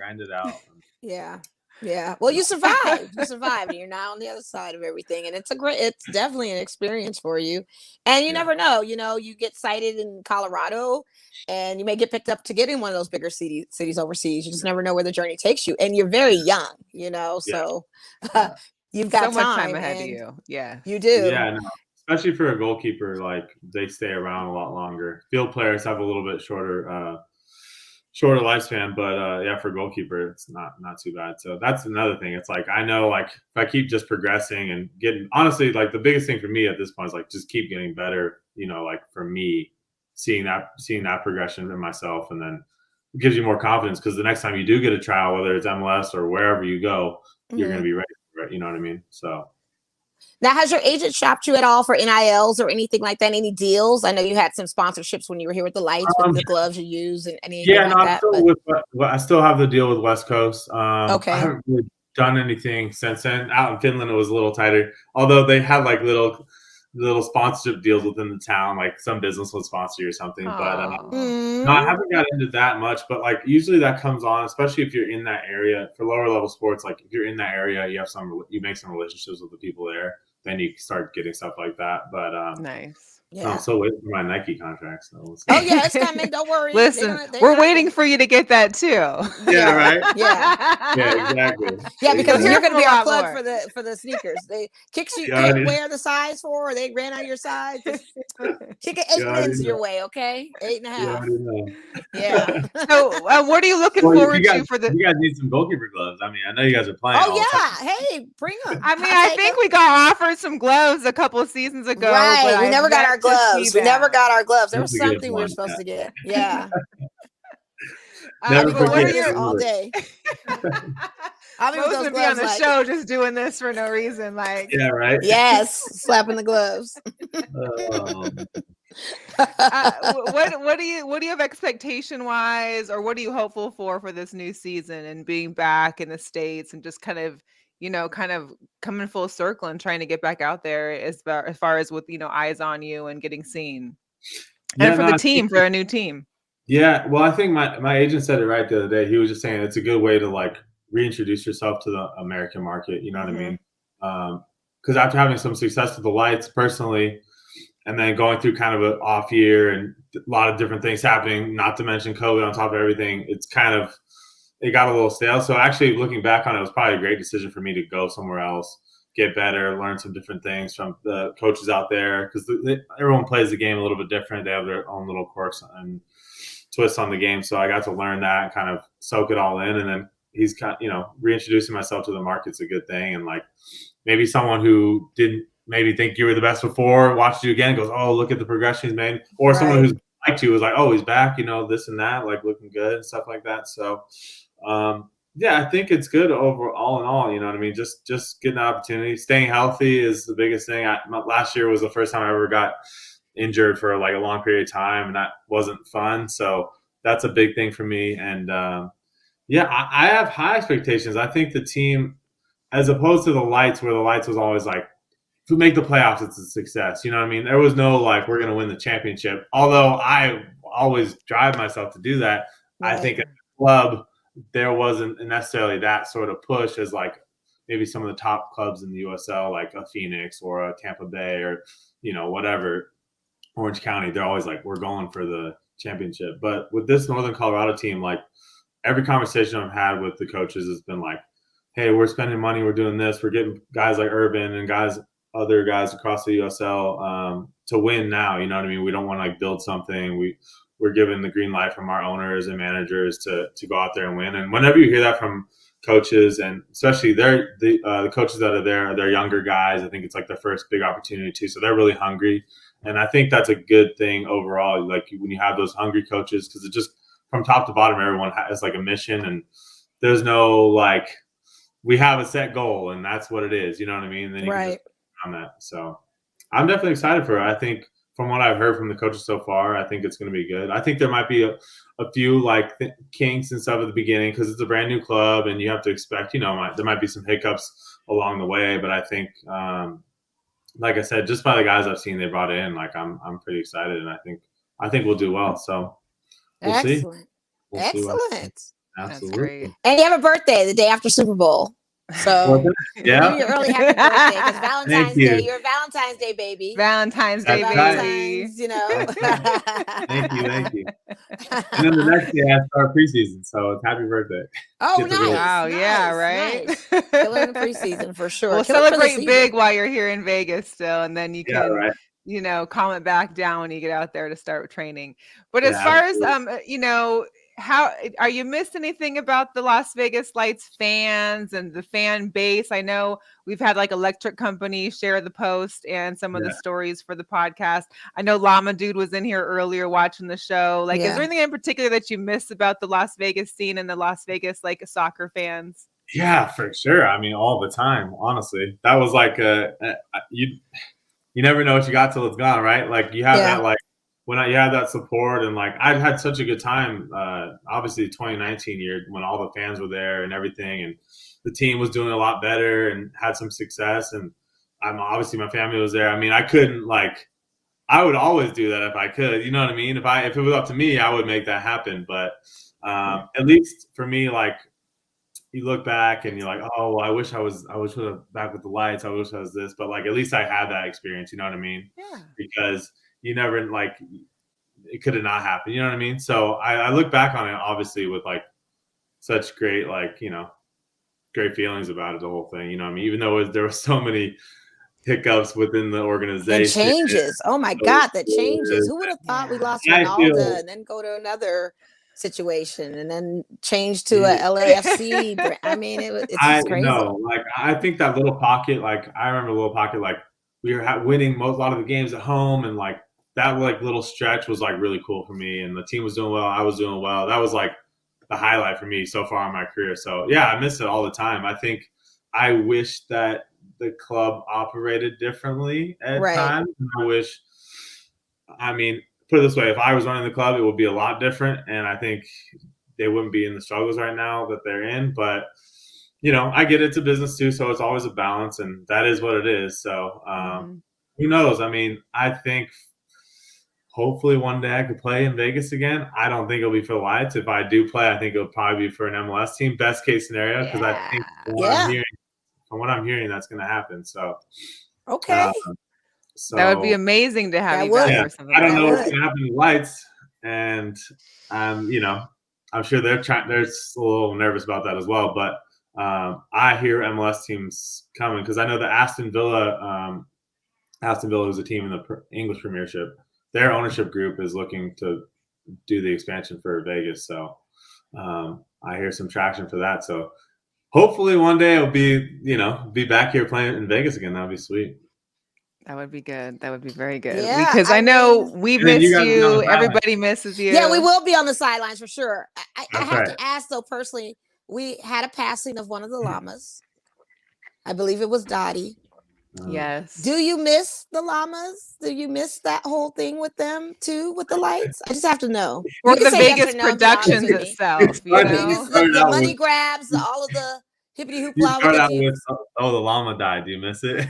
Yeah. Yeah. Well, you survived. And you're now on the other side of everything. And it's definitely an experience for you. And you never know, you get cited in Colorado and you may get picked up to get in one of those bigger cities overseas. You just never know where the journey takes you. And you're very young, so you've got so much time ahead of you. Yeah. You do. Yeah, no. Especially for a goalkeeper, like they stay around a lot longer. Field players have a little bit shorter lifespan, but for a goalkeeper, it's not too bad. So that's another thing. It's like, I know, like if I keep just progressing and getting, honestly, like the biggest thing for me at this point is like just keep getting better. Like for me, seeing that progression in myself, and then it gives you more confidence because the next time you do get a trial, whether it's MLS or wherever you go, you're going to be ready for it. You know what I mean? So. Now, has your agent shopped you at all for NILs or anything like that? Any deals? I know you had some sponsorships when you were here with the Lights, with the gloves you use and anything like that. I still have the deal with West Coast. Okay. I haven't really done anything since then. Out in Finland, it was a little tighter. Although they had like little sponsorship deals within the town, like some business would sponsor you or something. But no, I haven't got into that much. But like usually that comes on, especially if you're in that area for lower level sports. Like if you're in that area, you make some relationships with the people there. Then you start getting stuff like that. But nice. Yeah. I'm still waiting for my Nike contract. So oh yeah, it's coming. Don't worry. Listen, we're waiting for you to get that too. Yeah, right. Yeah, exactly. Yeah, because you're going to be our plug for the sneakers. They can't wear the size for, or they ran out of your size. Kick an 8 wins your way, okay? 8.5. Yeah. So, what are you looking forward to for the? You guys need some goalkeeper gloves. I mean, I know you guys are playing. Oh yeah, hey, bring them. I mean, I think we got offered some gloves a couple of seasons ago. Right, but we never got our gloves. We never got our gloves. There was something we were supposed to get. Yeah. Never forget all day. I'll be on the show just doing this for no reason. Like, yeah, right. Yes, slapping the gloves. What do you have expectation wise, or what are you hopeful for this new season and being back in the States and just kind of coming full circle and trying to get back out there as far as with eyes on you and getting seen, and for the team, for a new team. Yeah, well, I think my agent said it right the other day. He was just saying it's a good way to like reintroduce yourself to the American market. You know what I mean? Because after having some success with the Lights personally, and then going through kind of an off year and a lot of different things happening, not to mention COVID on top of everything, it got a little stale. So actually looking back on it, it was probably a great decision for me to go somewhere else, get better, learn some different things from the coaches out there, because everyone plays the game a little bit different. They have their own little quirks and twists on the game. So I got to learn that and kind of soak it all in. And then he's reintroducing myself to the market's a good thing. And like maybe someone who didn't maybe think you were the best before watched you again and goes, oh, look at the progression he's made. Or someone who's liked you was like, oh, he's back, this and that, like looking good and stuff like that. So I think it's good overall in all, you know what I mean? Just getting an opportunity. Staying healthy is the biggest thing. Last year was the first time I ever got injured for like a long period of time, and that wasn't fun. So that's a big thing for me. And I have high expectations. I think the team, as opposed to the Lights, where the Lights was always like, if we make the playoffs, it's a success. You know what I mean? There was no like, we're going to win the championship. Although I always drive myself to do that. Right. I think at the club, there wasn't necessarily that sort of push as like maybe some of the top clubs in the USL, like a Phoenix or a Tampa Bay or, whatever, Orange County. They're always like, we're going for the championship. But with this Northern Colorado team, like every conversation I've had with the coaches has been like, hey, we're spending money, we're doing this, we're getting guys like Urban and guys other guys across the USL to win now. You know what I mean? We don't want to like build something. We're given the green light from our owners and managers to go out there and win. And whenever you hear that from coaches, and especially the coaches that are there, they're younger guys. I think it's like their first big opportunity too. So they're really hungry. And I think that's a good thing overall. Like when you have those hungry coaches, because it just from top to bottom, everyone has like a mission, and there's no like, we have a set goal and that's what it is. You know what I mean? And then you can just on that. So I'm definitely excited for it. I think from what I've heard from the coaches so far, I think it's going to be good. I think there might be a few like kinks and stuff at the beginning because it's a brand new club and you have to expect, there might be some hiccups along the way. But I think, like I said, just by the guys I've seen they brought in, like I'm pretty excited, and I think we'll do well. So we'll see. Excellent. Absolutely. And you have a birthday the day after Super Bowl. So yeah, you're early happy birthday because Valentine's Day. You're a Valentine's Day baby. Valentine's Day baby. Thank you. And then the next day I start preseason, so it's happy birthday. Oh, nice! Wow, yeah, right. Nice. Killing the preseason for sure. We'll celebrate big while you're here in Vegas still, and then you can, calm it back down when you get out there to start training. But as far as how are you missed anything about the Las Vegas Lights fans and the fan base? I know we've had like Electric Company share the post and some of the stories for the podcast. I know Llama Dude was in here earlier watching the show. Like, is there anything in particular that you miss about the Las Vegas scene and the Las Vegas like soccer fans? Yeah, for sure. I mean, all the time, honestly. That was like you never know what you got till it's gone, right? Like you have that like when you have that support, and like I've had such a good time, obviously 2019 year when all the fans were there and everything, and the team was doing a lot better and had some success, and obviously my family was there. I mean, I would always do that if I could, you know what I mean? If it was up to me, I would make that happen. But at least for me, like you look back and you're like, oh, well, I wish I was back with the Lights. I wish I was this, but like at least I had that experience, you know what I mean? Yeah. Because you never like it could have not happened. You know what I mean? So I look back on it obviously with like such great, like, great feelings about it, the whole thing. You know what I mean? Even though there were so many hiccups within the organization. And changes. Oh my God, the changes. Who would have thought we lost Ronaldo and then go to another situation and then change to a LAFC? I mean, it's just crazy. No, like I think that little pocket, like I remember a little pocket, like we were winning a lot of the games at home, and like that like little stretch was like really cool for me, and the team was doing well, I was doing well. That was like the highlight for me so far in my career. So yeah, I miss it all the time. I think I wish that the club operated differently at times. I mean, put it this way, if I was running the club, it would be a lot different, and I think they wouldn't be in the struggles right now that they're in. But I get it's a business too, so it's always a balance, and that is what it is. So who knows? I mean, I think hopefully one day I could play in Vegas again. I don't think it'll be for the Lights. If I do play, I think it'll probably be for an MLS team, best case scenario, because I think from what I'm hearing, that's going to happen. So so that would be amazing to have you back or something. I don't know what's going to happen to the Lights, and I'm sure they're a little nervous about that as well. But I hear MLS teams coming because I know that Aston Villa is a team in the English Premiership. Their ownership group is looking to do the expansion for Vegas. So I hear some traction for that. So hopefully one day I'll be back here playing in Vegas again. That'd be sweet. That would be good. That would be very good. Yeah, because I know we miss you. Everybody misses you. Yeah, we will be on the sidelines for sure. I have to ask though, personally, we had a passing of one of the Llamas. I believe it was Dottie. Yes. Do you miss the Llamas? Do you miss that whole thing with them too, with the Lights? I just have to know. Or the Vegas productions itself. The money grabs, all of the hippity hoopla. The llama died. Do you miss it?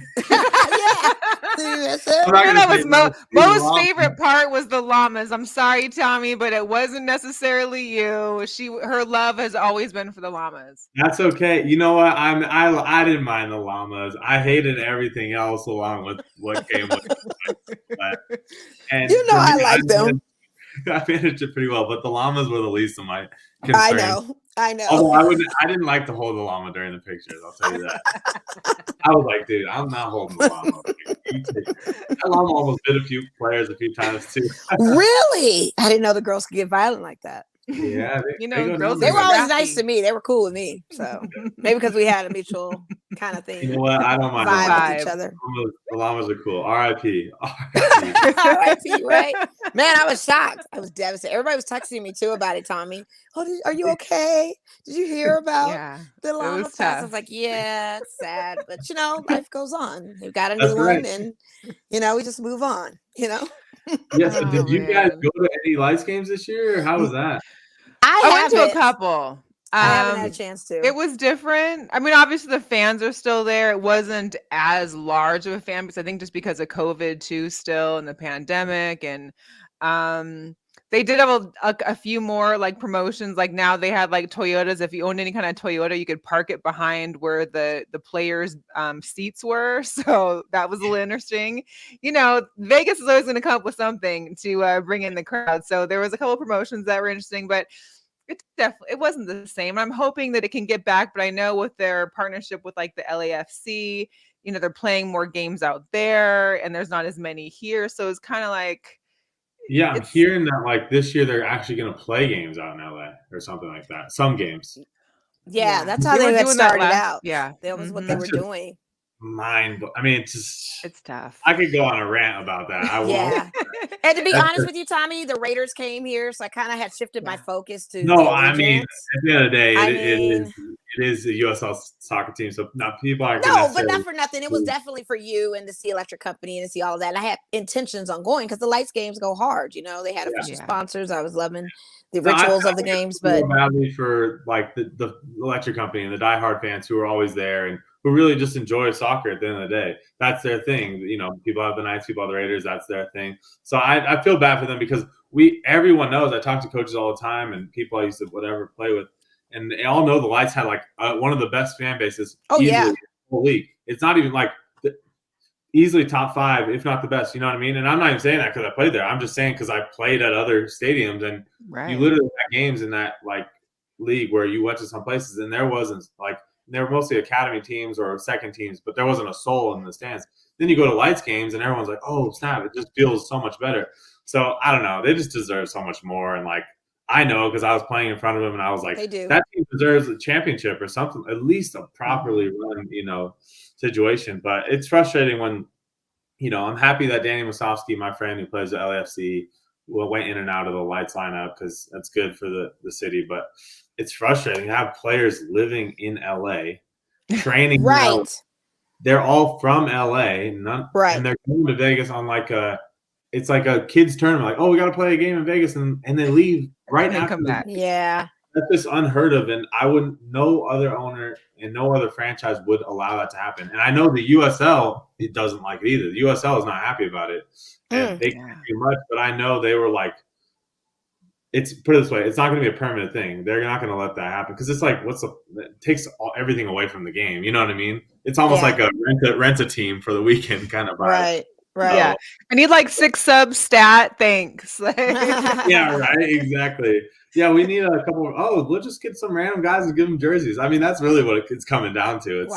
Do you miss it? That was Mo's favorite part was the llamas. I'm sorry, Tommy, but it wasn't necessarily you. Her love has always been for the llamas. That's okay. You know what? I didn't mind the llamas. I hated everything else along with what came with it. And I like them. I managed it pretty well, but the llamas were the least of my concerns. I know. Although I didn't like to hold the llama during the pictures. I'll tell you that. I was like, dude, I'm not holding the llama. That llama almost bit a few players a few times too. Really? I didn't know the girls could get violent like that. Yeah, girls. They were always nice to me. They were cool with me. So maybe because we had a mutual kind of thing. You know what? I don't mind vibe with each other. The llamas are cool. R.I.P. R.I.P. Right? Man, I was shocked. I was devastated. Everybody was texting me too about it. Tommy, are you okay? Did you hear about the llama pass? I was like, yeah, it's sad, but life goes on. We've got a new one, and we just move on. Yes. So did you guys go to any Lights games this year, or how was that? I went to a couple. I haven't had a chance to. It was different. I mean, obviously the fans are still there. It wasn't as large of a fan base, I think, just because of COVID too, still, and the pandemic, and they did have a few more like promotions. Like now they had like Toyotas. If you owned any kind of Toyota, you could park it behind where the players' seats were. So that was a little interesting. Vegas is always going to come up with something to bring in the crowd. So there was a couple of promotions that were interesting, but it wasn't the same. I'm hoping that it can get back, but I know with their partnership with like the LAFC, they're playing more games out there, and there's not as many here. So it's kind of like. Yeah, I'm hearing that like this year they're actually going to play games out in LA or something like that. Some games. Yeah, that's how they had started out. Yeah, that was what they were doing. I mean, it's tough. I could go on a rant about that. I won't. And to be honest with you, Tommy, the Raiders came here, so I kind of had shifted my focus to. No, I mean, at the end of the day, it is the USL soccer team. So not people are. No, but not for nothing. It was definitely for you and to see Electric Company and to see all of that. And I had intentions on going because the Lights games go hard. They had official sponsors. I was loving the rituals of the games, but badly for like the Electric Company and the diehard fans who are always there and who really just enjoy soccer at the end of the day. That's their thing. People have the Knights, people have the Raiders. That's their thing. So I feel bad for them because everyone knows. I talk to coaches all the time and people I used to play with, and they all know the Lights had like one of the best fan bases. In the whole league. It's not even like easily top 5, if not the best. You know what I mean? And I'm not even saying that because I played there. I'm just saying because I played at other stadiums, and you literally had games in that like league where you went to some places and there wasn't like. They were mostly academy teams or second teams, but there wasn't a soul in the stands. Then you go to Lights games and everyone's like, oh, snap, it just feels so much better. So I don't know. They just deserve so much more. And like, I know because I was playing in front of them and I was like, that team deserves a championship or something, at least a properly run, situation. But it's frustrating when, I'm happy that Danny Musovsky, my friend who plays at LAFC, went in and out of the Lights lineup because that's good for the city. But it's frustrating to have players living in LA, training. Right. They're all from LA, and they're going to Vegas on it's like a kids tournament. Like, oh, we got to play a game in Vegas, and they leave right now. Come back. Yeah. That's just unheard of, and no other owner and no other franchise would allow that to happen. And I know the USL, it doesn't like it either. The USL is not happy about it. And they can't do much, but I know they were like, put it this way, it's not going to be a permanent thing. They're not going to let that happen because it's like, it takes everything away from the game. You know what I mean? It's almost like a rent a team for the weekend kind of vibe. Right. Yeah. I need like 6 sub stat. Thanks. Yeah, right. Exactly. Yeah, we need a couple of, we'll just get some random guys and give them jerseys. I mean, that's really what it's coming down to. It's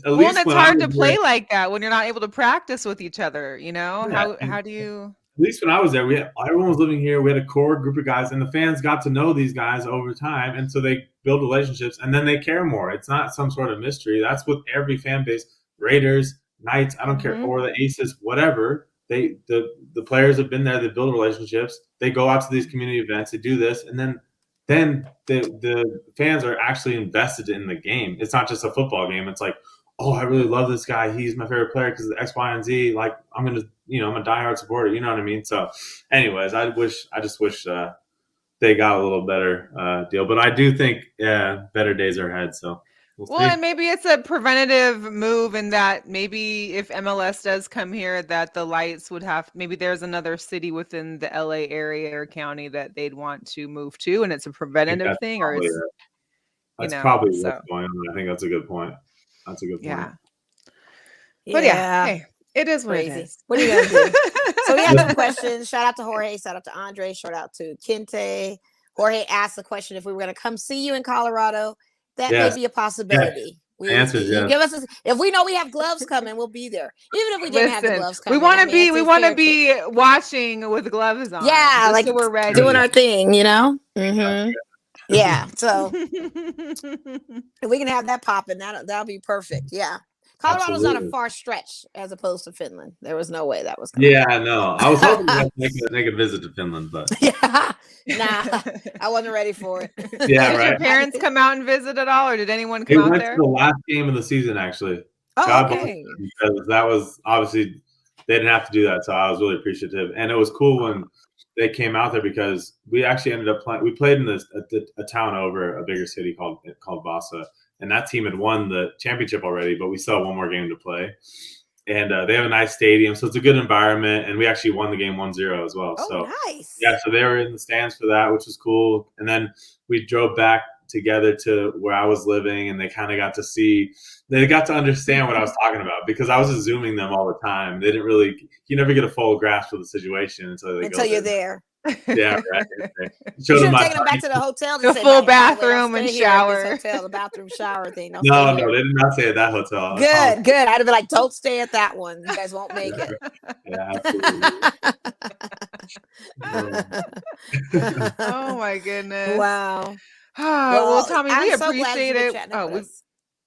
it's hard to play like that when you're not able to practice with each other, How do you? At least when I was there, everyone was living here. We had a core group of guys, and the fans got to know these guys over time, and so they build relationships, and then they care more. It's not some sort of mystery. That's with every fan base. Raiders, Knights, I don't care, or the Aces, whatever. The players have been there. They build relationships. They go out to these community events. They do this, and then the fans are actually invested in the game. It's not just a football game. It's like, oh, I really love this guy. He's my favorite player because of X, Y, and Z. Like, I'm a diehard supporter. You know what I mean? So, anyways, I just wish they got a little better deal. But I do think better days are ahead. So. Well, and maybe it's a preventative move in that maybe if MLS does come here, that the Lights would maybe there's another city within the LA area or county that they'd want to move to, and it's a preventative thing, or it's that's probably what's going on. I think that's a good point. That's a good point. Yeah. But hey, it is what it is. What are you gonna do? So we have some questions. Shout out to Jorge. Shout out to Andre. Shout out to Kente. Jorge asked the question if we were going to come see you in Colorado. That may be a possibility. Yes. Give us if we know we have gloves coming, we'll be there. Even if we didn't have the gloves coming. We want to be watching with gloves on. Yeah, like so we're ready. Doing our thing, Mm-hmm. Yeah. So if we can have that popping, that'll be perfect. Yeah. Colorado's not a far stretch as opposed to Finland. There was no way that was coming. Yeah, I know. I was hoping to make a visit to Finland, but nah, I wasn't ready for it. Yeah, Did your parents come out and visit at all, or did anyone come out there? They went to the last game of the season, actually. Oh, okay. Because that was obviously they didn't have to do that, so I was really appreciative. And it was cool when they came out there because we actually ended up playing. We played in a town over a bigger city called Vasa. And that team had won the championship already, but we still have one more game to play. And they have a nice stadium, so it's a good environment. And we actually won the game 1-0 as well. Oh, so nice. Yeah, so they were in the stands for that, which was cool. And then we drove back together to where I was living, and they kind of got to understand what I was talking about because I was just Zooming them all the time. They didn't you never get a full grasp of the situation until you're there. Yeah, right. You should have taken them back to the hotel. The full bathroom and shower. The bathroom shower thing. No, they did not stay at that hotel. Good. I'd have been like, don't stay at that one. You guys won't make it. Yeah, absolutely. Oh my goodness! Wow. Well, Tommy, we so appreciate it.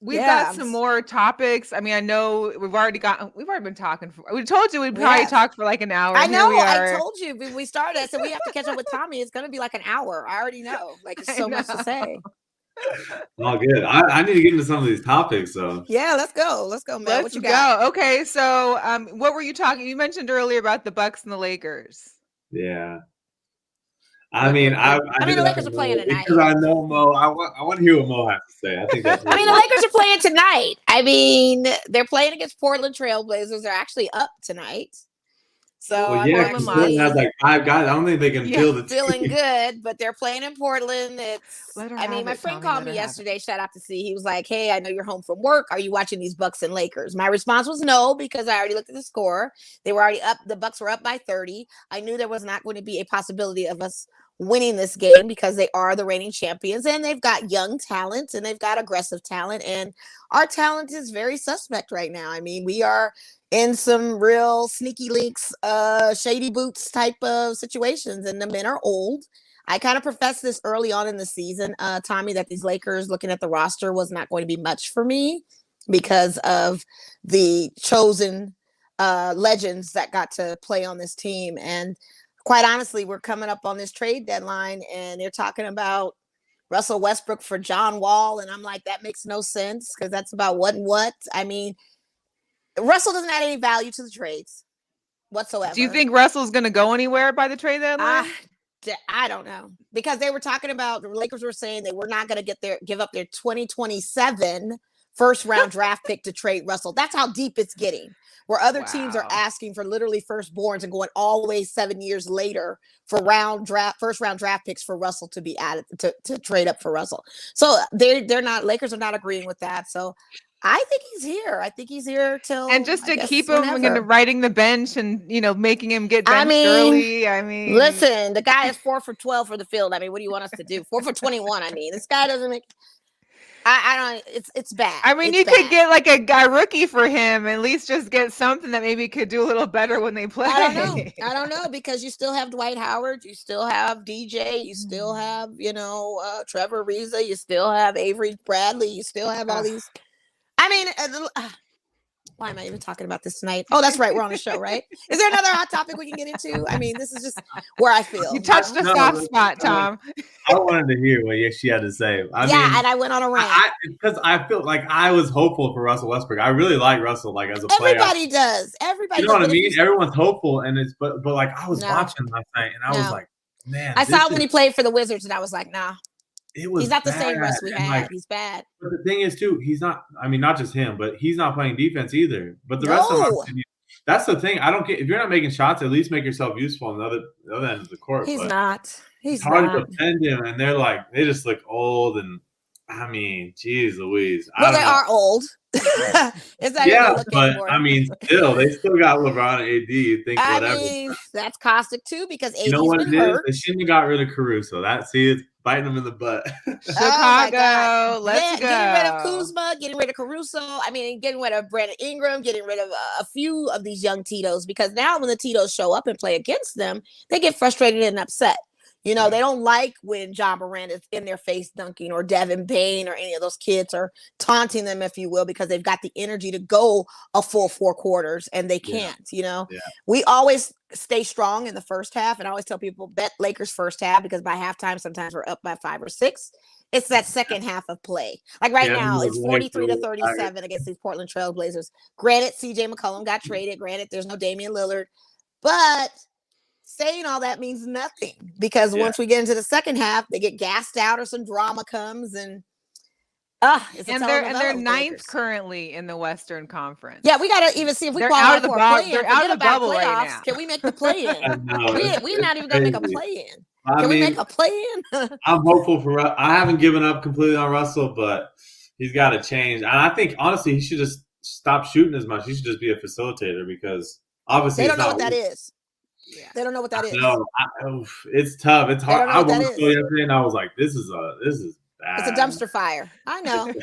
We've got some more topics. I mean, I know we've already been talking. We told you we'd probably talk for like an hour. I know. I told you when we started. I said we have to catch up with Tommy. It's going to be like an hour. I already know. Like it's so much to say. All good. I need to get into some of these topics, though. Yeah, let's go. Man. What you got? Okay, so what were you talking? You mentioned earlier about the Bucks and the Lakers. Yeah. I mean, the Lakers are playing tonight. Because I know Mo. I want to hear what Mo has to say. I think that's. The Lakers are playing tonight. I mean, they're playing against Portland Trailblazers. They're actually up tonight. So Portland has like 5 guys. I don't think they can feel the feeling good, but they're playing in Portland. My friend called me yesterday. Shout out to C. He was like, "Hey, I know you're home from work. Are you watching these Bucks and Lakers?" My response was no, because I already looked at the score. They were already up. The Bucks were up by 30. I knew there was not going to be a possibility of us winning this game because they are the reigning champions and they've got young talent and they've got aggressive talent, and our talent is very suspect right now. I mean, we are in some real sneaky links, shady boots type of situations, and the men are old. I kind of professed this early on in the season, Tommy, that these Lakers, looking at the roster, was not going to be much for me because of the chosen legends that got to play on this team. And quite honestly, we're coming up on this trade deadline and they're talking about Russell Westbrook for John Wall. And I'm like, that makes no sense because that's about what and what. I mean, Russell doesn't add any value to the trades whatsoever. Do you think Russell's going to go anywhere by the trade deadline? I don't know, because they were talking about, the Lakers were saying they were not going to give up their 2027 first round draft pick to trade Russell. That's how deep it's getting. Where other teams are asking for literally firstborns and going all the way 7 years later for first round draft picks for Russell to be added to trade up for Russell. So Lakers are not agreeing with that. So I think he's here. I think he's here till, and just to keep him riding the bench and making him get benched early. I mean, listen, the guy is 4 for 12 for the field. I mean, what do you want us to do? 4 for 21. I mean, this guy doesn't make. I don't. It's bad. I mean, you could get like a guy rookie for him, at least just get something that maybe could do a little better when they play. I don't know because you still have Dwight Howard, you still have DJ, you still have Trevor Ariza, you still have Avery Bradley, you still have all these. I mean, why am I even talking about this tonight? Oh, that's right. We're on the show, right? Is there another hot topic we can get into? I mean, this is just where I feel. You touched a soft spot, Tom. I wanted to hear what she had to say. And I went on a rant. Because I feel like I was hopeful for Russell Westbrook. I really like Russell, like as a player. Everybody does. Everybody. You know what I mean? Everyone's hopeful, and but like I was watching last night, and I was like, man. I saw when he played for the Wizards, and I was like, nah. He's not the same Russ we had. Like, he's bad. But the thing is, too, he's not. I mean, not just him, but he's not playing defense either. But the rest of them, that's the thing. I don't get if you're not making shots. At least make yourself useful on the other end of the court. He's not. It's hard to defend him, and they just look old. And I mean, geez, Louise. Well, they are old. It's not even gonna look but anymore. I mean, they still got LeBron and AD. You think whatever. I mean, that's caustic too because AD's You know what been it is? hurt. They shouldn't have got rid of Caruso. It's biting them in the butt. Chicago, let's go. Getting rid of Kuzma, getting rid of Caruso. I mean, getting rid of Brandon Ingram, getting rid of a few of these young Tito's, because now when the Tito's show up and play against them, they get frustrated and upset. You know, they don't like when John Morant is in their face dunking, or Devin Bain, or any of those kids are taunting them, if you will, because they've got the energy to go a full 4 quarters and they can't, you know. We always stay strong in the first half, and I always tell people bet Lakers first half, because by halftime sometimes we're up by 5 or 6. It's that second half of play. Like right now, it's 43-37 against these Portland Trail Blazers. Granted, CJ McCollum got traded. Granted, there's no Damian Lillard, but saying all that means nothing, because once we get into the second half, they get gassed out or some drama comes, and they're ninth currently in the Western Conference. Yeah, we gotta even see if we qualify for a play-in. They're out of the bubble right now. Can we make the play-in? We're not even gonna make a play-in. Can we make a play-in? I'm hopeful for. I haven't given up completely on Russell, but he's got to change. And I think honestly, he should just stop shooting as much. He should just be a facilitator, because obviously they don't know what that is. Yeah. They don't know what that is. No, it's tough. It's hard. I watched it yesterday and I was like, this is bad. It's a dumpster fire. I know.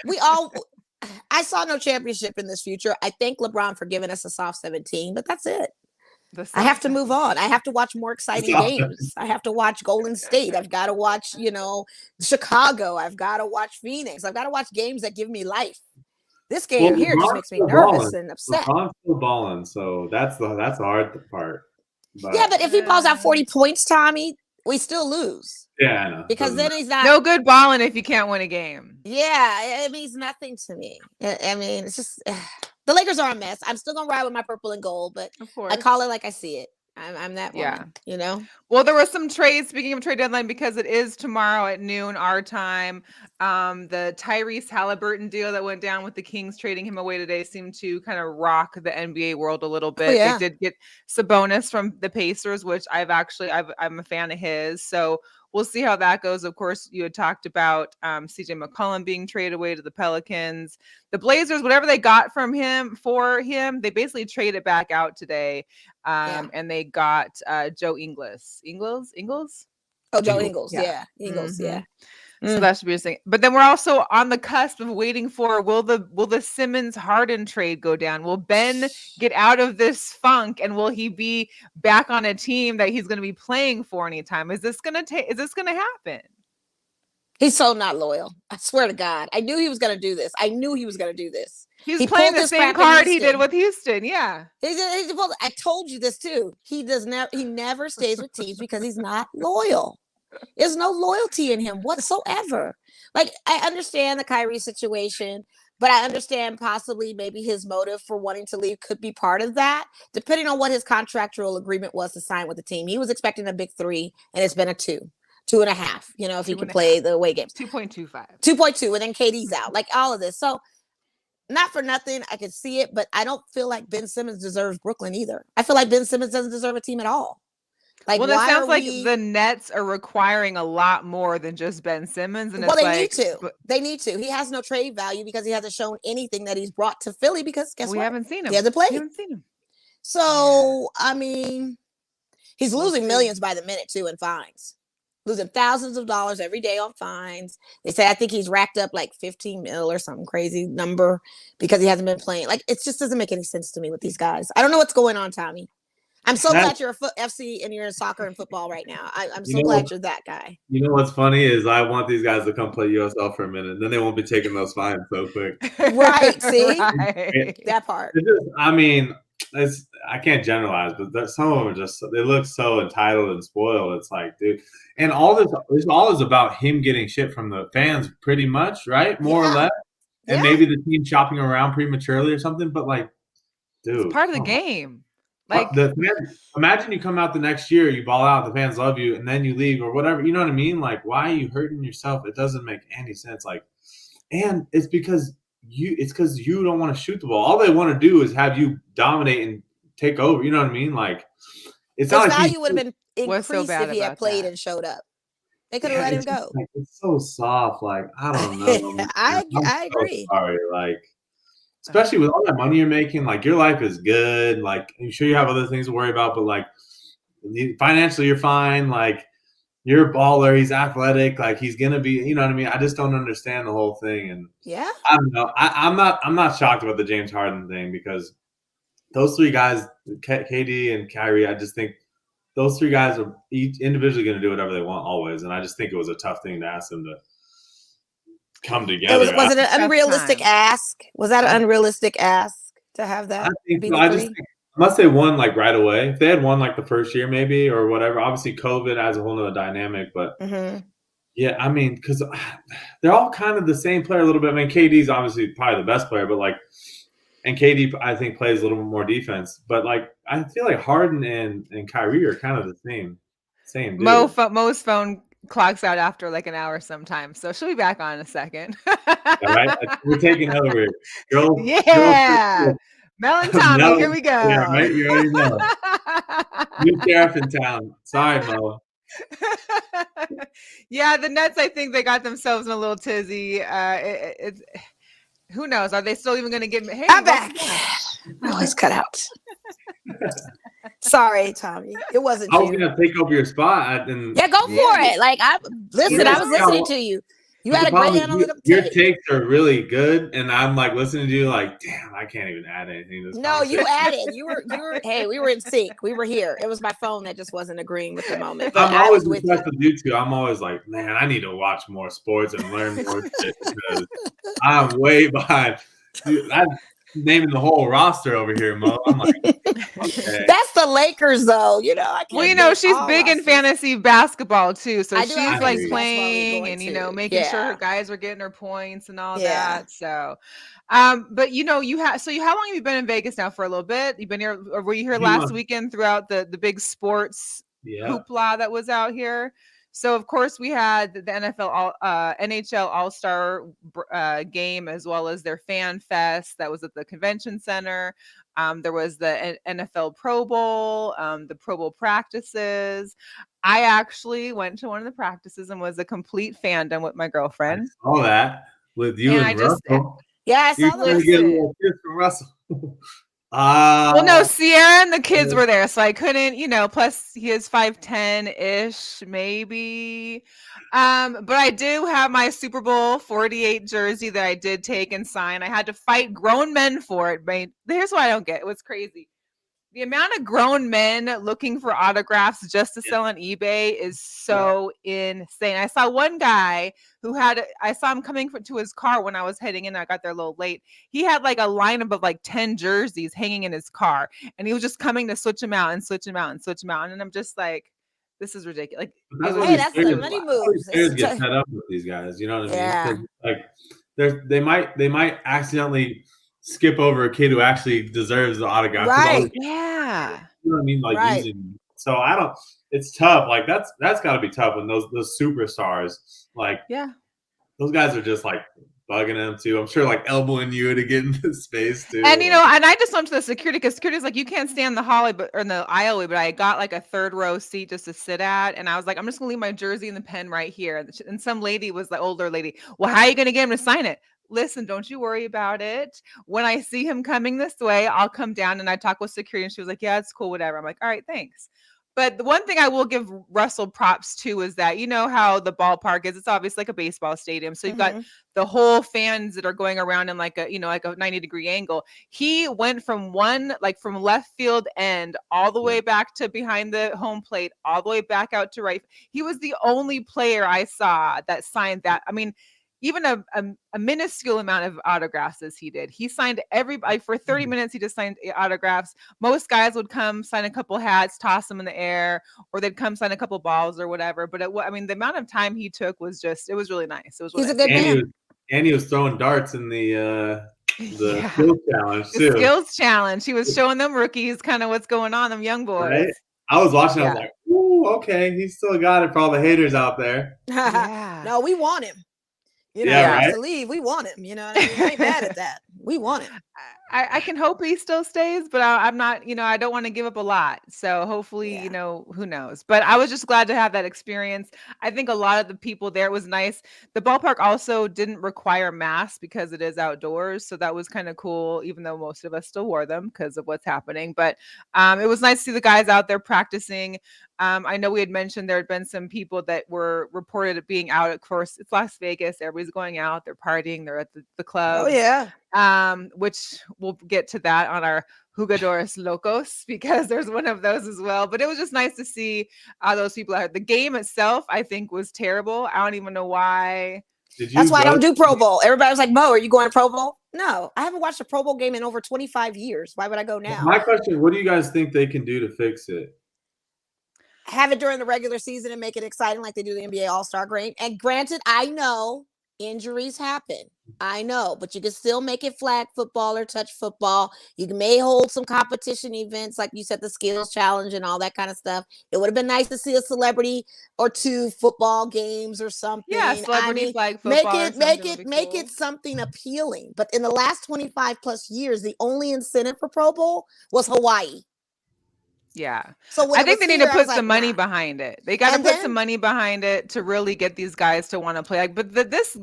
I saw no championship in this future. I thank LeBron for giving us a soft 17, but that's it. I have to move on. I have to watch more exciting games. I have to watch Golden State. I've got to watch, Chicago. I've got to watch Phoenix. I've got to watch games that give me life. This game here just makes me nervous and upset. LeBron's still balling, so that's the hard part. But if he balls out 40 points, Tommy, we still lose. Yeah, I know. Because then he's not no good balling if you can't win a game. Yeah, it means nothing to me. I mean, it's just the Lakers are a mess. I'm still gonna ride with my purple and gold, but of course I call it like I see it. I'm that woman, Well, there was some trades, speaking of trade deadline, because it is tomorrow at noon our time. The Tyrese Halliburton deal that went down with the Kings trading him away today seemed to kind of rock the NBA world a little bit. They did get Sabonis from the Pacers, which I'm a fan of his. So we'll see how that goes. Of course, you had talked about CJ McCollum being traded away to the Pelicans. The Blazers, whatever they got from him they basically traded back out today. And they got Joe Ingles. Oh, Joe Ingles. Yeah. Ingles. Mm-hmm. Yeah. So that should be interesting. But then we're also on the cusp of waiting for, will the Simmons Harden trade go down? Will Ben get out of this funk, and will he be back on a team that he's going to be playing for anytime? Is this going to happen? He's so not loyal. I swear to God. I knew he was going to do this. He's playing the same card he did with Houston. Yeah. I told you this too. He never stays with teams because he's not loyal. There's no loyalty in him whatsoever. Like, I understand the Kyrie situation, but I understand possibly maybe his motive for wanting to leave could be part of that, depending on what his contractual agreement was to sign with the team. He was expecting a big 3, and it's been a 2.5, if he can play the away games. 2.25. 2.2, and then KD's out. Like, all of this. So, not for nothing, I can see it, but I don't feel like Ben Simmons deserves Brooklyn either. I feel like Ben Simmons doesn't deserve a team at all. Like, well, it sounds like the Nets are requiring a lot more than just Ben Simmons. And need to. They need to. He has no trade value because he hasn't shown anything that he's brought to Philly, because guess what? We haven't seen him. He hasn't played. We haven't seen him. So, I mean, he's losing millions by the minute, too, in fines. Losing thousands of dollars every day on fines. They say, I think he's racked up like 15 mil or some crazy number because he hasn't been playing. Like, it just doesn't make any sense to me with these guys. I don't know what's going on, Tommy. I'm so glad you're a FC and you're in soccer and football right now. I'm so glad you're that guy. You know what's funny is I want these guys to come play USL for a minute, and then they won't be taking those fines so quick. Right, see? That part. I can't generalize, but some of them are just, they look so entitled and spoiled. It's like, dude. And all this is about him getting shit from the fans pretty much, right? More or less. And maybe the team shopping around prematurely or something, but like, dude. It's part of the game. Like, imagine you come out the next year, you ball out, the fans love you, and then you leave or whatever. You know what I mean? Like, why are you hurting yourself? It doesn't make any sense. Like, and it's because you don't want to shoot the ball. All they want to do is have you dominate and take over. You know what I mean? Like, it's not like value would have been increased if he had played and showed up. They could have let him go. It's so soft. Like, I don't know. I agree. Sorry. Like, especially with all that money you're making, like your life is good. Like I'm sure you have other things to worry about, but like financially you're fine. Like you're a baller. He's athletic. Like he's gonna be. You know what I mean? I just don't understand the whole thing. And Yeah, I don't know. I'm not shocked about the James Harden thing because those three guys, KD and Kyrie, I just think those three guys are each individually going to do whatever they want always. And I just think it was a tough thing to ask them to come together. Was it an unrealistic ask? Was that an unrealistic ask to have that? I think so. I just think, unless they won like right away, if they had won like the first year maybe or whatever, obviously COVID adds a whole nother dynamic, but yeah, I mean, because they're all kind of the same player a little bit. I mean, KD's obviously probably the best player, but like, and KD I think plays a little more defense, but like I feel like Harden and Kyrie are kind of the same dude. Mo's phone clocks out after like an hour sometimes, so she'll be back on in a second. All right, we're taking over. Girls, Mel and Tommy, here we go. Yeah, right. You already know. New sheriff in town. Sorry, Mo. Yeah, the Nets. I think they got themselves in a little tizzy. Who knows? Are they still even going to get? Hey, I'm back. Oh, it's cut out. Sorry, Tommy. It wasn't. I was going to take over your spot. Yeah, go for it. Like I was listening to you. You had a great analytical take. Your takes are really good, and I'm like listening to you, like, damn, I can't even add anything to this. No, you added. You were. Hey, we were in sync. We were here. It was my phone that just wasn't agreeing with the moment. I'm always impressed with you two. I'm always like, man, I need to watch more sports and learn more shit because I'm way behind. Dude, I'm naming the whole roster over here, Mo. I'm like, okay. That's the Lakers, though. You know, I can't. Well, you know, she's big in fantasy basketball too, so she's like agree. playing and making sure her guys were getting her points and all that. So, but you know, how long have you been in Vegas now? For a little bit. You've been here, or were you here last weekend throughout the big sports hoopla that was out here? So, of course, we had the NHL All-Star game as well as their Fan Fest that was at the convention center. There was the NFL Pro Bowl, the ProBowl Practices. I actually went to one of the practices and was a complete fandom with my girlfriend. I saw that with you and Russell. I saw that. Get a little kiss from Russell. Well, no, Sierra and the kids were there, so I couldn't, plus he is 5'10" maybe. But I do have my Super Bowl 48 jersey that I did take and sign. I had to fight grown men for it, but here's what I don't get. It was crazy. The amount of grown men looking for autographs just to sell on eBay is so insane. I saw one guy I saw him coming to his car when I was heading in. I got there a little late. He had like a lineup of like 10 jerseys hanging in his car, and he was just coming to switch them out and switch them out and switch them out. And I'm just like, this is ridiculous. Like, hey, that's the money moves. Players get set up with these guys. You know what I mean? Like, they might accidentally skip over a kid who actually deserves the autograph. Right. Yeah. You know what I mean? Like using. So I don't. It's tough. Like that's got to be tough when those superstars like those guys are just like bugging them too. I'm sure like elbowing you to get into space too. And and I just went to the security because security's like, you can't stand the in the aisleway, but I got like a third row seat just to sit at, and I was like, I'm just gonna leave my jersey and the pen right here. And some lady was the older lady. Well, how are you gonna get him to sign it? Listen, don't you worry about it. When I see him coming this way, I'll come down and I talk with security. And she was like, yeah, it's cool, whatever. I'm like, all right, thanks. But the one thing I will give Russell props to is that, how the ballpark is, it's obviously like a baseball stadium. So you've got the whole fans that are going around in like a 90-degree angle. He went from from left field end all the way back to behind the home plate, all the way back out to right. He was the only player I saw that signed that. I mean, even a minuscule amount of autographs as he did. He signed everybody for 30 minutes. He just signed autographs. Most guys would come sign a couple hats, toss them in the air, or they'd come sign a couple balls or whatever. But the amount of time he took was really nice. It was really He's a good man. And he was throwing darts in the skills challenge too. The skills challenge. He was showing them rookies kind of what's going on, them young boys. Right? I was watching. I was like, ooh, okay, he still got it for all the haters out there. No, we want him. To leave. We want him. You know what I mean? I ain't mad at that. We want him. I can hope he still stays, but I'm not, I don't want to give up a lot. So hopefully, Yeah. who knows. But I was just glad to have that experience. I think a lot of the people there, it was nice. The ballpark also didn't require masks because it is outdoors. So that was kind of cool, even though most of us still wore them because of what's happening. But it was nice to see the guys out there practicing. I know we had mentioned there had been some people that were reported being out. Of course, it's Las Vegas. Everybody's going out. They're partying. They're at the clubs. Oh yeah. Which we'll get to that on our Jugadores Locos because there's one of those as well. But it was just nice to see those people out. The game itself, I think, was terrible. I don't even know why. That's why I don't do Pro Bowl. Everybody was like, Mo, are you going to Pro Bowl? No, I haven't watched a Pro Bowl game in over 25 years. Why would I go now? My question, what do you guys think they can do to fix it? Have it during the regular season and make it exciting like they do the NBA All-Star game. And granted, I know injuries happen. I know, but you can still make it flag football or touch football. You may hold some competition events, like you said, the skills challenge and all that kind of stuff. It would have been nice to see a celebrity or two football games or something. Yeah, celebrity flag football. Make it something appealing. But in the last 25 plus years, the only incentive for Pro Bowl was Hawaii. Yeah. So I think they need to put some money behind it. They got to put some money behind it to really get these guys to want to play. Like, but this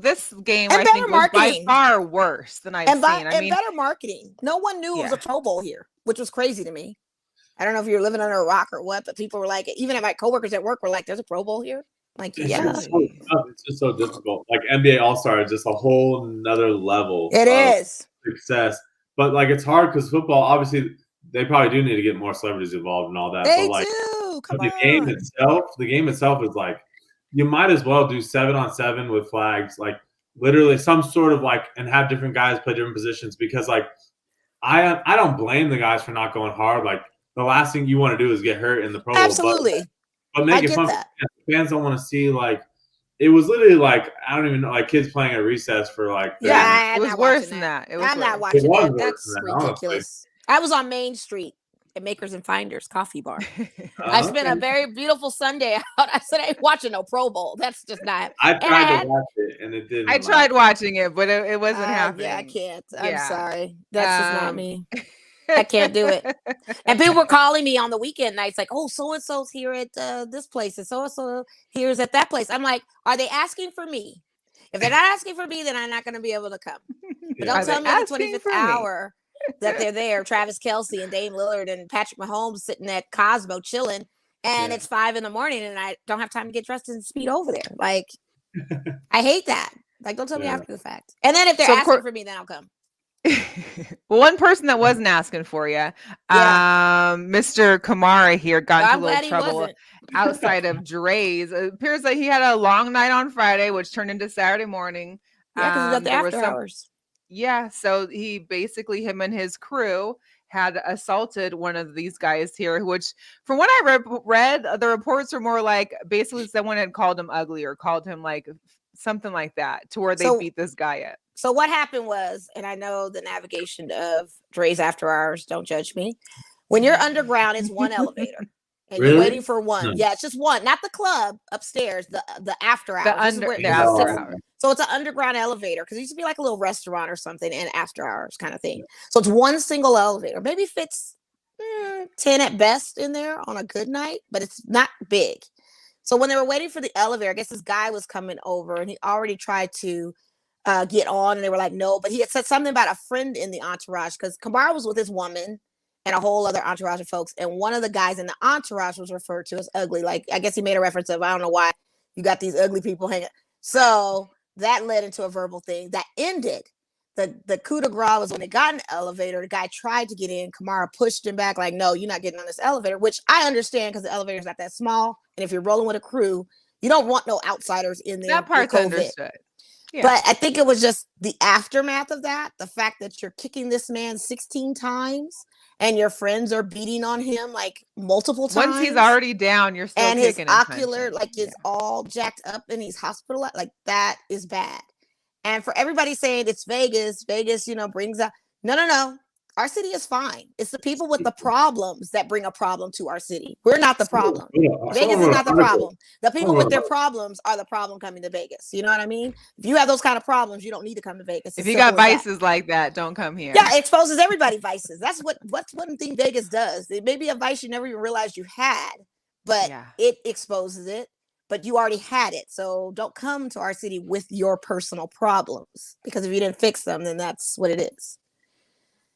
game, I think, was by far worse than I've seen. And better marketing. No one knew it was a Pro Bowl here, which was crazy to me. I don't know if you're living under a rock or what, but people were like, even at my coworkers at work were like, "There's a Pro Bowl here." Like, yeah, it's just so difficult. Like NBA All-Star is just a whole nother level. It is success, but like it's hard because football, obviously. They probably do need to get more celebrities involved and all that. They but like do. the game itself is like you might as well do 7-on-7 with flags, like literally some sort of like, and have different guys play different positions because like I don't blame the guys for not going hard. Like the last thing you want to do is get hurt in the Pro Bowl. Absolutely. But make it fun. Fans don't want to see like it was literally like I don't even know like kids playing at recess for like it was worse than that. I'm not watching that. That's ridiculous. I was on Main Street at Makers and Finders Coffee Bar. I spent a very beautiful Sunday out. I said, I ain't watching no Pro Bowl. That's just not. I tried to watch it and it didn't. I tried watching it, but it wasn't happening. Yeah, I can't. I'm sorry. That's just not me. I can't do it. And people were calling me on the weekend nights like, oh, so-and-so's here at this place and so-and-so here's at that place. I'm like, are they asking for me? If they're not asking for me, then I'm not going to be able to come. But don't tell me the 25th hour that they're there, Travis Kelce and Dame Lillard and Patrick Mahomes sitting at Cosmo chilling, and it's 5 a.m. and I don't have time to get dressed and speed over there. Like, I hate that. Like, don't tell me after the fact. And then if they're asking for me, then I'll come. Well, one person that wasn't asking for you, Mr. Kamara here got into a little trouble outside of Dre's. It appears that he had a long night on Friday, which turned into Saturday morning. Yeah, because he got the after hours. Yeah, so he basically, him and his crew had assaulted one of these guys here, which from what I read, the reports are more like basically someone had called him ugly or called him like something like that to where they beat this guy up. So what happened was, and I know the navigation of Dre's After Hours, don't judge me. When you're underground, it's one elevator. And you're waiting for one. No. Yeah, it's just one, not the club upstairs, the after hours. The after hours. So it's an underground elevator because it used to be like a little restaurant or something and after hours kind of thing. So it's one single elevator. Maybe fits 10 at best in there on a good night, but it's not big. So when they were waiting for the elevator, I guess this guy was coming over and he already tried to get on and they were like, no, but he had said something about a friend in the entourage because Kamara was with his woman and a whole other entourage of folks. And one of the guys in the entourage was referred to as ugly. Like, I guess he made a reference of, I don't know why you got these ugly people hanging. So that led into a verbal thing that ended. The coup de grace was when they got in the elevator, the guy tried to get in. Kamara pushed him back like, no, you're not getting on this elevator, which I understand because the elevator's not that small. And if you're rolling with a crew, you don't want no outsiders in there. That part's understood. Yeah. But I think it was just the aftermath of that. The fact that you're kicking this man 16 times and your friends are beating on him like multiple times. Once he's already down, you're still and kicking his ocular is all jacked up and he's hospitalized. Like that is bad. And for everybody saying it's Vegas, brings up no. Our city is fine. It's the people with the problems that bring a problem to our city. We're not the problem. Vegas is not the problem. The people with their problems are the problem coming to Vegas. You know what I mean? If you have those kind of problems, you don't need to come to Vegas. If you got vices like that, don't come here. Yeah, it exposes everybody vices. That's what's one thing Vegas does. It may be a vice you never even realized you had, but it exposes it. But you already had it. So don't come to our city with your personal problems, because if you didn't fix them, then that's what it is.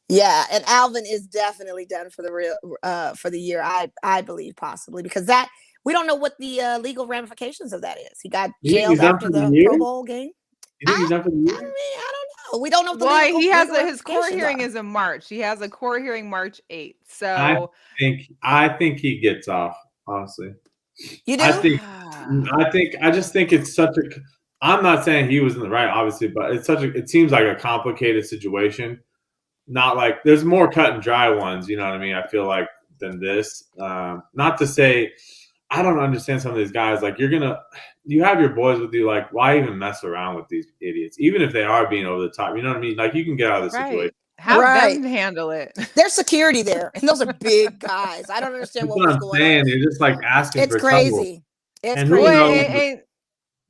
Yeah, and Alvin is definitely done for the year. I believe possibly, because that we don't know what the legal ramifications of that is. He got jailed after the Pro Bowl game. You think he's done for the year? I mean, I don't know. We don't know. Well, he has his court hearing is in March. He has a court hearing March 8th. So I think he gets off. Honestly, you do. I just think it's such a. I'm not saying he was in the right, obviously, but it seems like a complicated situation. Not like there's more cut and dry ones, you know what I mean? I feel like than this. Not to say I don't understand some of these guys. Like you have your boys with you. Like, why even mess around with these idiots? Even if they are being over the top, you know what I mean? Like, you can get out of the situation. Have them handle it. There's security there, and those are big guys. I don't understand what was going on. You're just like asking for crazy. Trouble. It's crazy. And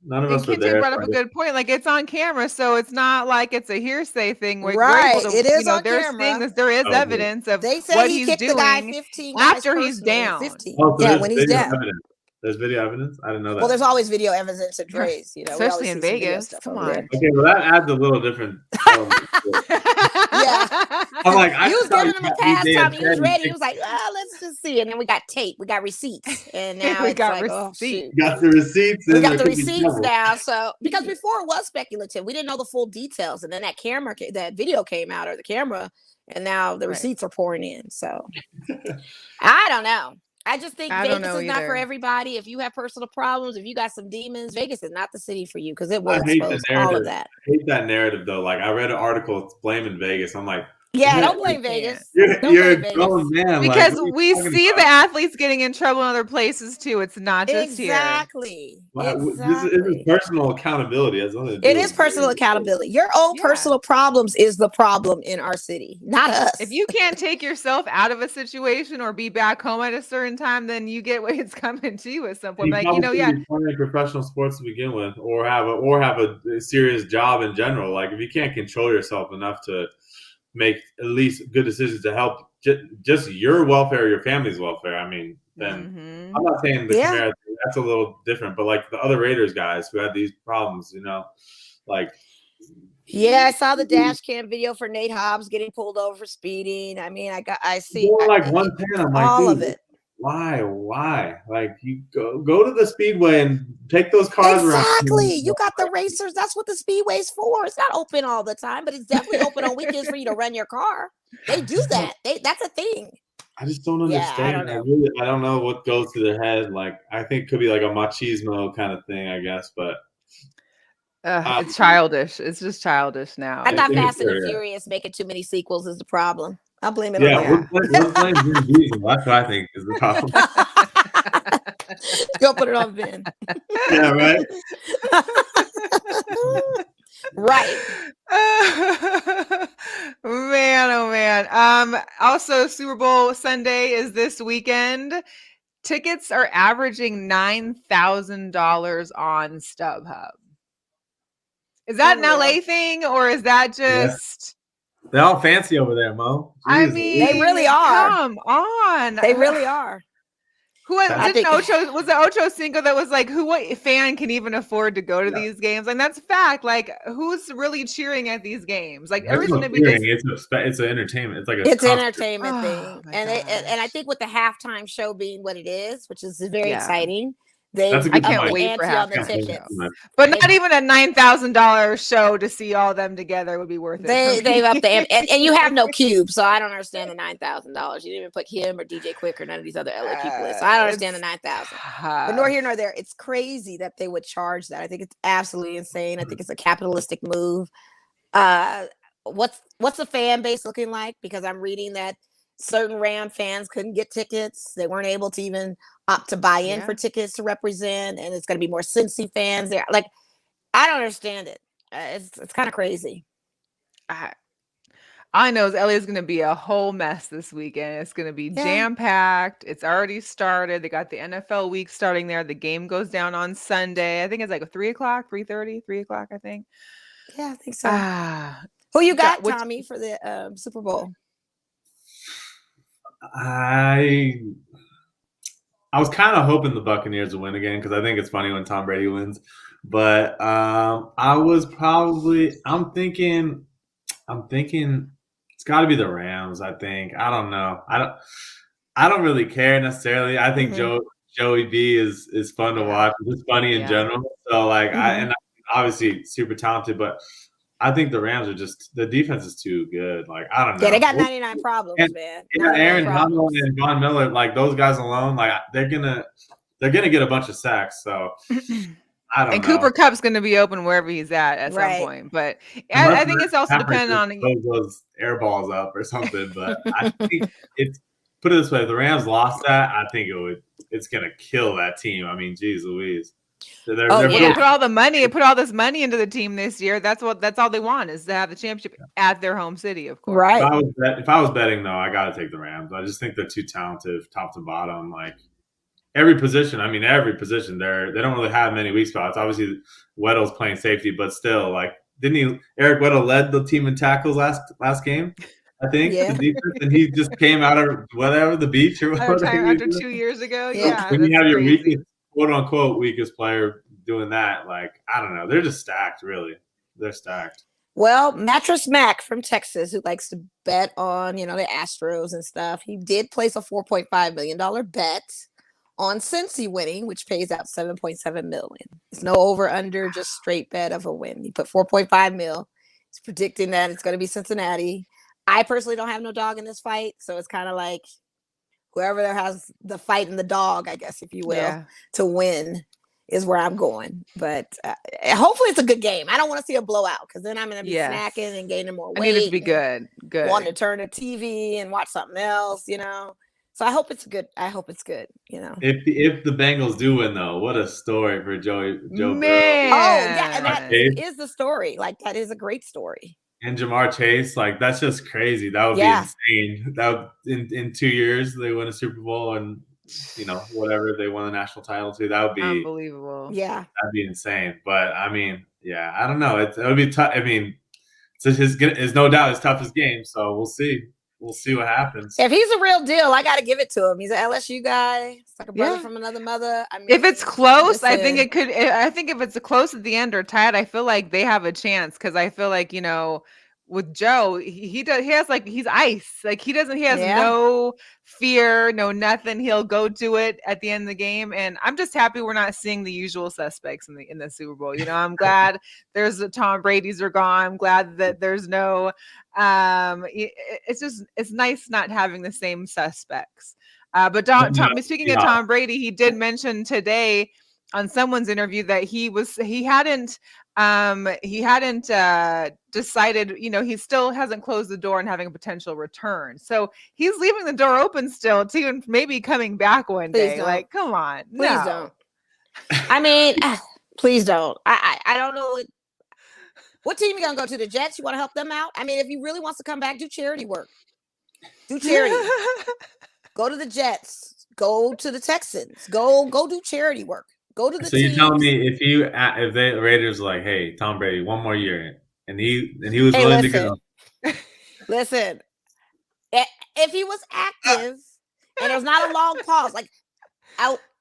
none of us were KJ there. brought up a good point. Like, it's on camera, so it's not like it's a hearsay thing. We're right. able to, it is on there's camera. Things, there is evidence of they say what he he's doing the guy 15 after he's down. 15. Yeah, when he's down. Evidence. There's video evidence? I didn't know that. Well, there's always video evidence at Dre's, especially in Vegas. Come on. Okay, well, that adds a little different. Yeah. I'm like, he was giving him a pass time. He was ready. He was like, let's just see. And then we got tape. We got receipts. And now we got receipts. Got the receipts. We got the receipts now. So, because before it was speculative, we didn't know the full details. And then that video came out, or the camera, and now the receipts are pouring in. So, I don't know. I just think Vegas is not for everybody. If you have personal problems, if you got some demons, Vegas is not the city for you, because it will expose all of that. I hate that narrative, though. Like, I read an article blaming Vegas. I'm like, don't blame Vegas. You're a grown man. Because we see the athletes getting in trouble in other places, too. It's not just here. Exactly. This is personal accountability. It is personal accountability. Your own personal problems is the problem in our city, not us. If you can't take yourself out of a situation or be back home at a certain time, then you get what it's coming to you at some point. Like, playing professional sports to begin with, or have a serious job in general. Like, if you can't control yourself enough to make at least good decisions to help just your welfare, your family's welfare. I mean, then I'm not saying the Camara thing, that's a little different, but like the other Raiders guys who had these problems, like. Yeah, I saw the dash cam video for Nate Hobbs getting pulled over for speeding. I mean, I see like 110. I'm like, all of it. Why? Like, you go to the speedway and take those cars around. Exactly. You got the racers. That's what the speedway's for. It's not open all the time, but it's definitely open on weekends for you to run your car. They do that. That's a thing. I just don't understand. I don't know what goes through their head. Like, I think it could be like a machismo kind of thing, I guess, but it's childish. It's just childish now. I thought Fast and Furious making too many sequels is the problem. I'll blame it on that. We're playing Vin Diesel. That's what I think is the problem. Go put it on Vin. Yeah, right? Right. Man, oh man. Also, Super Bowl Sunday is this weekend. Tickets are averaging $9,000 on StubHub. Is that an LA thing, or is that just... They're all fancy over there, Mo. Jesus. I mean, they really are. Come on. They really are. Was it Ocho Cinco that was like, what fan can even afford to go to these games? And that's fact. Like, who's really cheering at these games? Like, everything to be it's an entertainment. It's like an entertainment thing. And I think with the halftime show being what it is, which is very exciting. I can't wait for halftime. But not even a $9,000 show to see all of them together would be worth it. They've up the and you have no cube, so I don't understand the $9,000. You didn't even put him or DJ Quick or none of these other LA people in. So I don't understand the $9,000. But nor here nor there. It's crazy that they would charge that. I think it's absolutely insane. I think it's a capitalistic move. What's the fan base looking like? Because I'm reading that certain Ram fans couldn't get tickets. They weren't able to even opt to buy in for tickets to represent, and it's going to be more Cincy fans there. Like, I don't understand it. It's kind of crazy. All I know is LA is going to be a whole mess this weekend. It's going to be jam-packed. It's already started. They got the NFL week starting there. The game goes down on Sunday. I think it's like 3 o'clock, 3:30, 3 o'clock, I think. Yeah, I think so. Who you got, Tommy, for the Super Bowl? I was kind of hoping the Buccaneers would win again because I think it's funny when Tom Brady wins. But I'm thinking it's got to be the Rams. I think. I don't know. I don't really care necessarily. I think Joey B is fun to watch. It's funny in general. So and obviously super talented, but I think the Rams are the defense is too good. Like, I don't know. Yeah, they got 99 problems, man. Yeah, Aaron Donald and Von Miller, like those guys alone, like they're gonna get a bunch of sacks. So I don't know. And Cooper Kupp's gonna be open wherever he's at some point. But I think it's also dependent on those air balls up or something. But I think put it this way, if the Rams lost that, I think it's gonna kill that team. I mean, geez Louise. They put all this money into the team this year. That's all they want is to have the championship at their home city, of course. Right. If I was betting though, I gotta take the Rams. I just think they're too talented, top to bottom. Like every position, they don't really have many weak spots. Obviously, Weddle's playing safety, but still, like, Eric Weddle led the team in tackles last game, I think, the defense, and he just came out of the beach or whatever. After 2 years ago, yeah. When you have your weakest, quote unquote, weakest player doing that, like, I don't know, they're just stacked. Really, they're stacked. Well, Mattress Mac from Texas, who likes to bet on the Astros and stuff, he did place a $4.5 million bet on Cincy winning, which pays out $7.7 million. It's no over under, just straight bet of a win. He put $4.5 million. He's predicting that it's going to be Cincinnati. I personally don't have no dog in this fight, so it's kind of like whoever there has the fight in the dog, I guess, if you will, to win is where I'm going. But hopefully it's a good game. I don't want to see a blowout because then I'm going to be snacking and gaining more weight. I need it to be good. Wanting to turn the TV and watch something else, So I hope it's good. If the Bengals do win, though, what a story for Joe Burrow. Oh, yeah, and that is the story. Like, that is a great story. And Jamar Chase, like, that's just crazy. That would be insane. That in 2 years they win a Super Bowl and whatever they won the national title to. That would be unbelievable. Yeah, that'd be insane. But I mean, I don't know. It would be tough. I mean, it's no doubt his toughest game. So we'll see. We'll see what happens. If he's a real deal, I got to give it to him. He's an LSU guy. It's like a brother from another mother. I mean, if it's close, I think it could. I think if it's close at the end or tied, I feel like they have a chance because I feel like with Joe, he has like he's ice. Like he has no fear, no nothing. He'll go do it at the end of the game, and I'm just happy we're not seeing the usual suspects in the Super Bowl. I'm glad there's Tom Brady's are gone. I'm glad that there's no. It's nice not having the same suspects. But speaking of Tom Brady, he did mention today on someone's interview that he hadn't decided, he still hasn't closed the door and having a potential return. So he's leaving the door open still too, and maybe coming back one day. Don't. Like, come on. Please don't. I mean, please don't. I don't know. What team you going to go to? The Jets? You want to help them out? I mean, if he really wants to come back, do charity work. Do charity. Go to the Jets. Go to the Texans. Go do charity work. Go to the So you're telling me if the Raiders are like, hey, Tom Brady, one more year, and he was willing to go. Listen, if he was active and there's not a long pause, like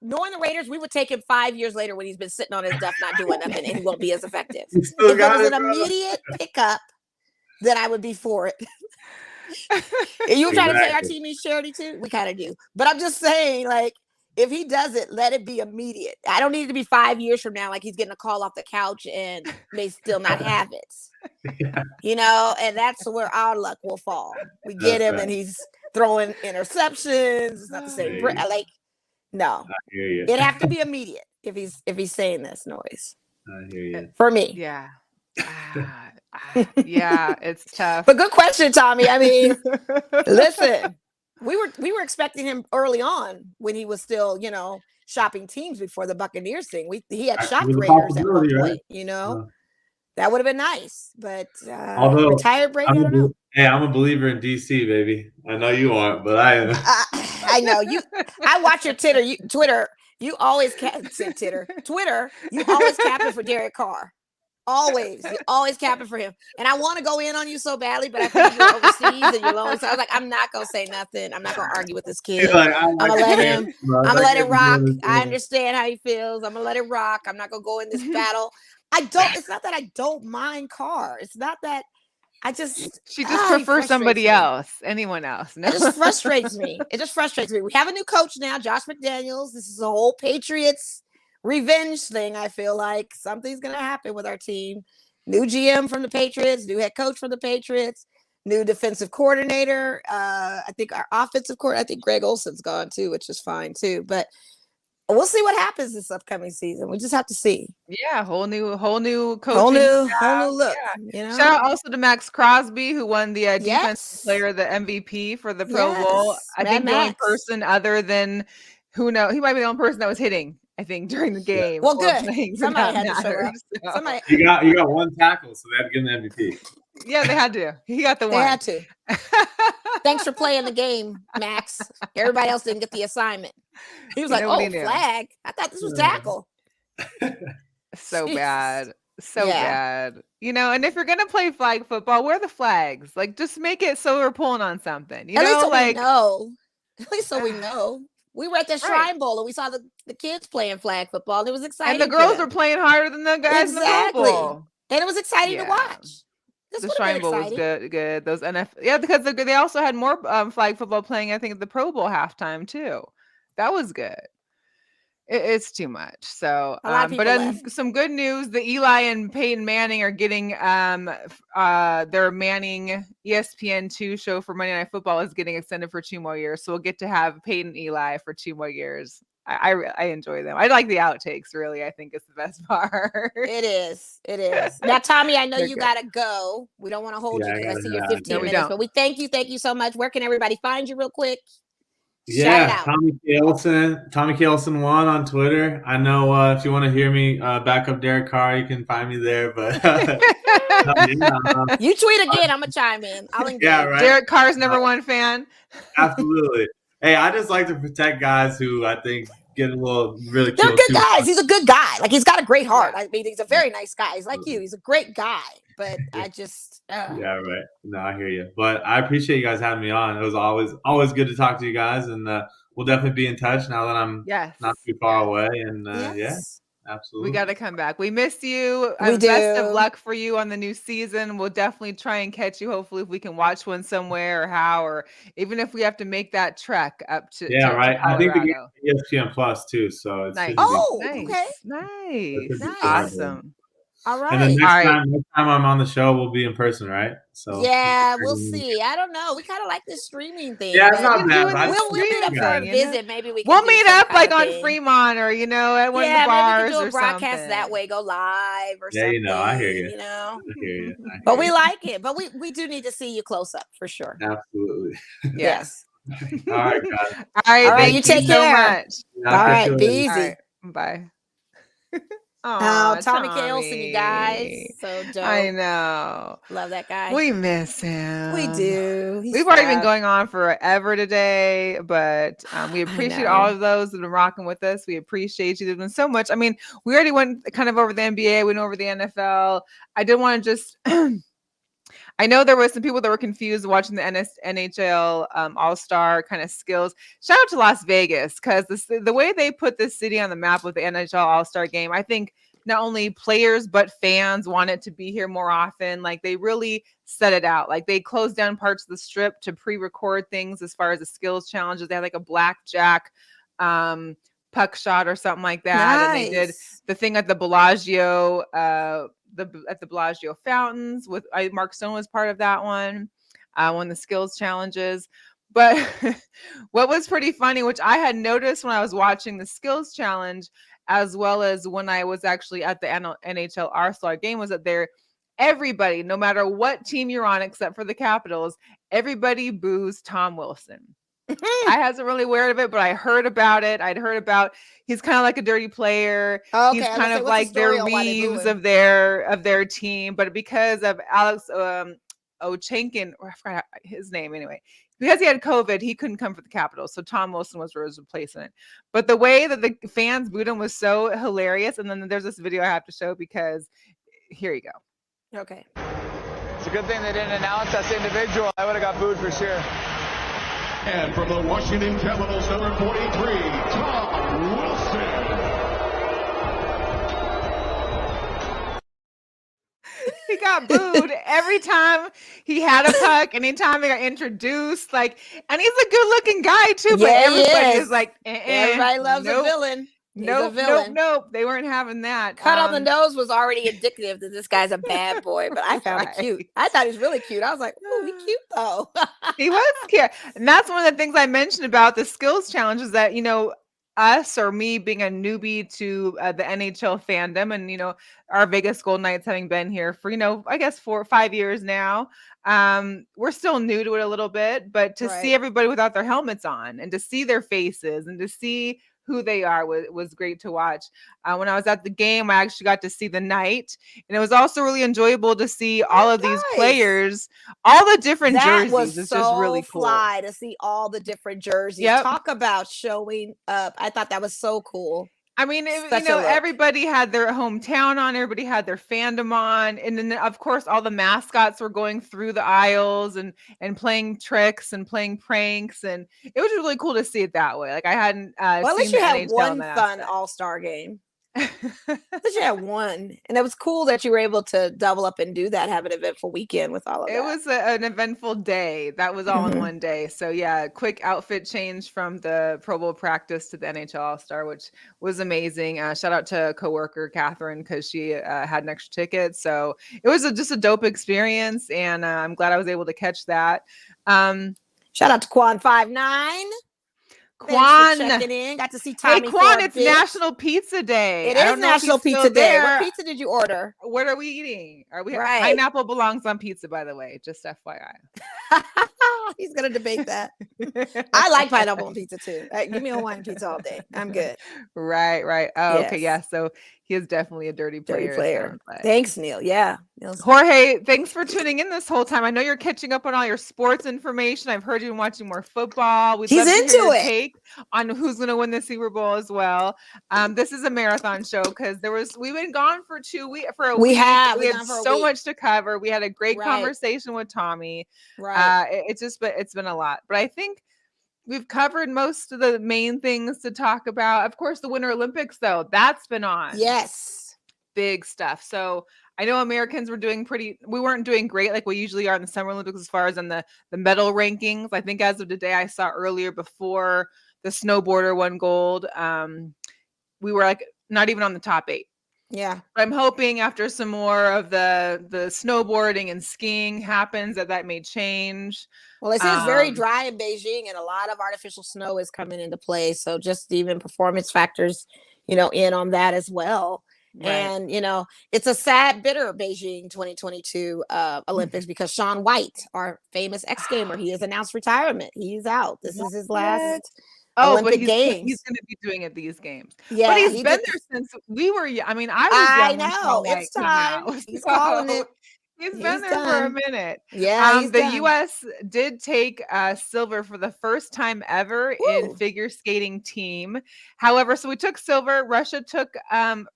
knowing the Raiders, we would take him 5 years later when he's been sitting on his duff not doing nothing and he won't be as effective. If it was an immediate pickup, then I would be for it. You were trying to say our team needs charity too? We kind of do. But I'm just saying, like, if he does it, let it be immediate. I don't need it to be 5 years from now, like he's getting a call off the couch and may still not have it. And that's where our luck will fall. We get him and he's throwing interceptions. It's not the same. Like, no, it'd have to be immediate if he's saying this noise. I hear you. For me. Yeah. Yeah, it's tough. But good question, Tommy. I mean, listen. We were expecting him early on when he was still, shopping teams before the Buccaneers thing. He had shopped Raiders at one point, That would have been nice, but Although retired Brady, I don't know. Hey, I'm a believer in DC, baby. I know you aren't, but I am. I know you. I watch your Twitter. You always Twitter. You always capping for Derek Carr. Always. You always capping for him. And I want to go in on you so badly, but I think you're overseas and you're lonely. So I was like, I'm not gonna say nothing. I'm not gonna argue with this kid. Like, I'm gonna let him. I'm gonna let it rock. I understand how he feels. I'm gonna let it rock. I'm not gonna go in this battle. It's not that I don't mind Carr. It's not that she just prefers somebody else, anyone else. No. It just frustrates me. It just frustrates me. We have a new coach now, Josh McDaniels. This is a whole Patriots revenge thing. I feel like something's going to happen with our team. New GM from the Patriots, new head coach from the Patriots, new defensive coordinator. I think our offensive coordinator, I think Greg Olsen's gone too, which is fine too. But we'll see what happens this upcoming season. We just have to see. Yeah, whole new coaching, whole new look. Yeah. You know? Shout out also to Max Crosby, who won the defensive player, the MVP for the Pro Bowl. I think the only person other than he might be the only person that was hitting, I think, during the game. Well, good. Somebody had to show up. So. Somebody. You got one tackle, so they had to give him the MVP. Yeah, they had to. He got the one. They had to. Thanks for playing the game, Max. Everybody else didn't get the assignment. He was like, "Oh, flag! I thought this was tackle." So bad. So bad. And if you're gonna play flag football, wear the flags. Like, just make it so we're pulling on something. At least so we know. At least so we know. We were at the Shrine Bowl and we saw the kids playing flag football. And it was exciting. And the girls were playing harder than the guys in the Pro Bowl. And it was exciting to watch. The Shrine Bowl was good. Those NFL, because they also had more flag football playing, I think, at the Pro Bowl halftime too. That was good. It's too much. So, but then some good news: the Eli and Peyton Manning are getting their Manning ESPN2 show for Monday Night Football is getting extended for 2 more years. So we'll get to have Peyton and Eli for 2 more years. I enjoy them. I like the outtakes. Really, I think it's the best part. It is. Now, Tommy, I know you gotta go. We don't want to hold you because I see your 15 minutes, but we thank you so much. Where can everybody find you, real quick? Yeah, Tommy K. Olsen 1 on Twitter. I know if you want to hear me back up Derek Carr, you can find me there. But you tweet again, I'm gonna chime in. I'll engage. Yeah, right. Derek Carr's #1 fan. Absolutely. Hey, I just like to protect guys who I think get a little really. They're good guys. He's a good guy. Like, he's got a great heart. I mean, he's a very nice guy. He's like you. He's a great guy. But I just yeah, right. No, I hear you. But I appreciate you guys having me on. It was always good to talk to you guys, and we'll definitely be in touch now that I'm not too far away. And absolutely, we got to come back. We miss you. We do. Best of luck for you on the new season. We'll definitely try and catch you. Hopefully, if we can watch one somewhere, or even if we have to make that trek up to right. To I think the game is ESPN Plus too. So it's nice. Nice. Awesome. All right. And then next time I'm on the show, we'll be in person, right? So yeah, we'll see. I don't know. We kind of like this streaming thing. Yeah, it's not bad. We'll meet up for a visit. Maybe we can. We'll meet up like on Fremont or at one of the bars maybe we can do a or broadcast something. That way, go live or something. Yeah, I hear you. I hear you. But we like it. But we do need to see you close up for sure. Absolutely. Yes. All right, guys. All right. You take care. All right. Be easy. Right, bye. Tommy K. Olsen, you guys. So dope. I know. Love that guy. We miss him. We do. We've already been going on forever today, but we appreciate all of those that have been rocking with us. We appreciate you. There's been so much. I mean, we already went kind of over the NBA, went over the NFL. I did want to just I know there were some people that were confused watching the NHL All-Star kind of skills. Shout out to Las Vegas, because the way they put this city on the map with the NHL All-Star game, I think not only players but fans want it to be here more often. Like, they really set it out. Like, they closed down parts of the strip to pre-record things as far as the skills challenges. They had like a blackjack puck shot or something like that. Nice. And they did the thing at the Bellagio at the Bellagio fountains with Mark Stone was part of that one the skills challenges. But what was pretty funny, which I had noticed when I was watching the skills challenge, as well as when I was actually at the NHL All-Star game, was that everybody, no matter what team you're on, except for the Capitals, everybody boos Tom Wilson. I wasn't really aware of it, but I heard about it. I'd heard about he's kind of like a dirty player. Okay, He's I was kind gonna say, of what's the like their story on why they boo Reeves him? of their team, but because of Alex Ochenkin, or I forgot his name anyway. Because he had COVID, he couldn't come for the Capitals, so Tom Wilson was his replacement. But the way that the fans booed him was so hilarious. And then there's this video I have to show because here you go. Okay. It's a good thing they didn't announce us individual. I would have got booed for sure. And from the Washington Capitals, number 43, Tom Wilson. He got booed every time he had a puck, anytime he got introduced. Like, and he's a good-looking guy too, but everybody is like, everybody loves a villain. Nope. They weren't having that. Cut on the nose was already indicative that this guy's a bad boy, but I found it cute. I thought he was really cute. I was like, "Ooh, he's cute though." He was cute, and that's one of the things I mentioned about the skills challenge is that us or me being a newbie to the NHL fandom, and our Vegas Golden Knights having been here for I guess 4 or 5 years now. We're still new to it a little bit, but to see everybody without their helmets on and to see their faces and to see who they are was great to watch. When I was at the game, I actually got to see the night, and it was also really enjoyable to see all of these players, all the different jerseys. Was it's so just really cool. Fly to see all the different jerseys. Talk about showing up. I thought that was so cool. I mean, everybody had their hometown on, everybody had their fandom on. And then, of course, all the mascots were going through the aisles and playing tricks and playing pranks. And it was really cool to see it that way. Like I hadn't well, at least seen you the had NHL one fun all-star game. At least you had one. And it was cool that you were able to double up and do that, have an eventful weekend with all of that. It was an eventful day. That was all in one day. So yeah, quick outfit change from the Pro Bowl practice to the NHL All-Star, which was amazing. Shout out to coworker Catherine because she had an extra ticket. So it was just a dope experience, and I'm glad I was able to catch that. Shout out to Quan59. Quan, checking in. Got to see Tommy. Hey, Quan, it's National Pizza Day. It is National Pizza Day. What pizza did you order? What are we eating? Pineapple belongs on pizza, by the way. Just FYI. He's gonna debate that. I like pineapple on pizza too. Give me a Hawaiian pizza all day. I'm good. Right. Oh, yes. Okay, yeah. So he is definitely a dirty player. Thanks, Neil. Yeah. Jorge, thanks for tuning in this whole time. I know you're catching up on all your sports information. I've heard you've been watching more football. He's into it. Take on who's going to win the Super Bowl as well. This is a marathon show because we've been gone for 2 weeks. We had so much to cover. We had a great conversation with Tommy. Right. It's been a lot, but I think we've covered most of the main things to talk about. Of course, the Winter Olympics, though, that's been on. Yes. Big stuff. So I know Americans we weren't doing great like we usually are in the Summer Olympics as far as on the medal rankings. I think as of today, I saw earlier before the snowboarder won gold, we were like not even on the top 8. Yeah. But I'm hoping after some more of the snowboarding and skiing happens that may change. Well, it is very dry in Beijing and a lot of artificial snow is coming into play. So just even performance factors, in on that as well. Right. And, it's a sad, bitter Beijing 2022 Olympics because Shaun White, our famous X-Gamer, he has announced retirement. He's out. This is his last Olympic Games. He's going to be doing it these games. Yeah, but he's been there since we were. I mean, I was young. I know. It's time. He's calling it. He's been there for a minute. Yeah. The U.S. did take silver for the first time ever in figure skating team. However, so we took silver. Russia took,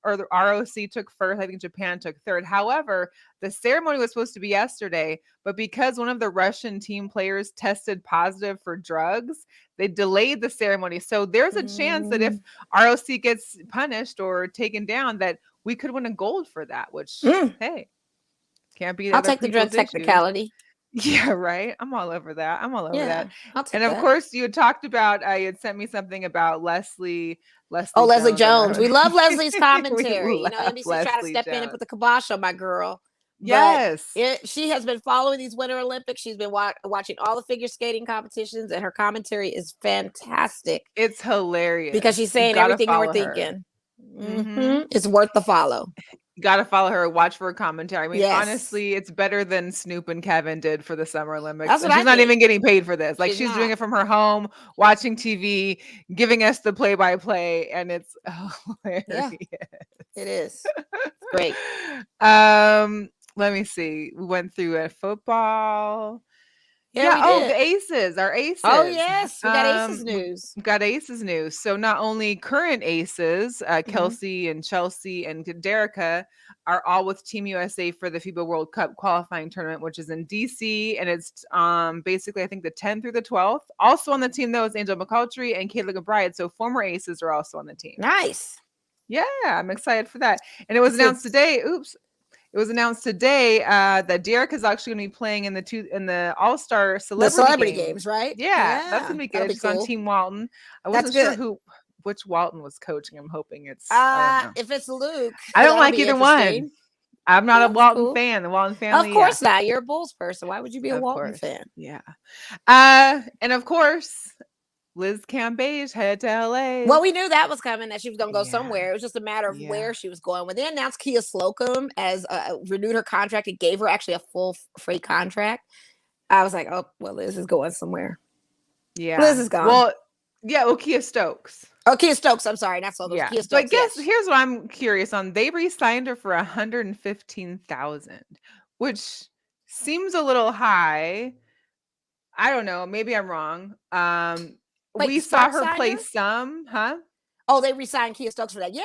or the ROC took first. I think Japan took third. However, the ceremony was supposed to be yesterday, but because one of the Russian team players tested positive for drugs, they delayed the ceremony. So there's a chance that if ROC gets punished or taken down, that we could win a gold for that, which, hey. Can't be. I'll take the drug technicality. Yeah, right. I'm all over that. That. Of course, you had talked about. You had sent me something about Leslie. Leslie Jones. We love Leslie's commentary. NBC trying to step in and put the kibosh on my girl. Yes, she has been following these Winter Olympics. She's been watching all the figure skating competitions, and her commentary is fantastic. It's hilarious because she's saying everything you were thinking. It's worth the follow. You got to follow her. Watch for her commentary. I mean, Yes. honestly, it's better than Snoop and Kevin did for the Summer Olympics. That's what And she's I not think. even getting paid for this. Like She's she's doing not. it from her home, watching TV, giving us the play-by-play, and it's hilarious. Yeah, it is. Great. Let me see. We went through Yeah, football. we The did. Aces, our Aces. Oh, yes. We got Aces news. We got Aces news. So not only current Aces, Kelsey and Chelsea and Derica are all with Team USA for the FIBA World Cup qualifying tournament, which is in DC, and it's basically I think the 10th through the 12th. Also on the team though is Angel McCoughtry and Kayla McBride. So former Aces are also on the team. Nice. Yeah, I'm excited for that. And it was announced today. It was announced today that Derek is actually going to be playing in the All-Star Celebrity Games, right? Yeah, that's gonna be good. She's on Team Walton. I wasn't sure which Walton was coaching. I'm hoping it's I don't know. If it's Luke. I don't like either one. I'm not a Walton fan. The Walton family. Of course not. You're a Bulls person. Why would you be a Walton fan? Yeah. And of course, Liz Cambage headed to LA. Well, we knew that was coming, that she was going to go somewhere. It was just a matter of where she was going. When they announced Kia Slocum as renewed her contract, it gave her actually a full freight contract. I was like, oh, well, Liz is going somewhere. Yeah. Liz is gone. Well, Kia Stokes. Oh, Kia Stokes. I'm sorry. Not so those. Yeah. Kia Stokes. But here's what I'm curious on. They re-signed her for $115,000, which seems a little high. I don't know. Maybe I'm wrong. Wait, we saw her play some, huh? Oh, they re-signed Kia Stokes for that. Yeah,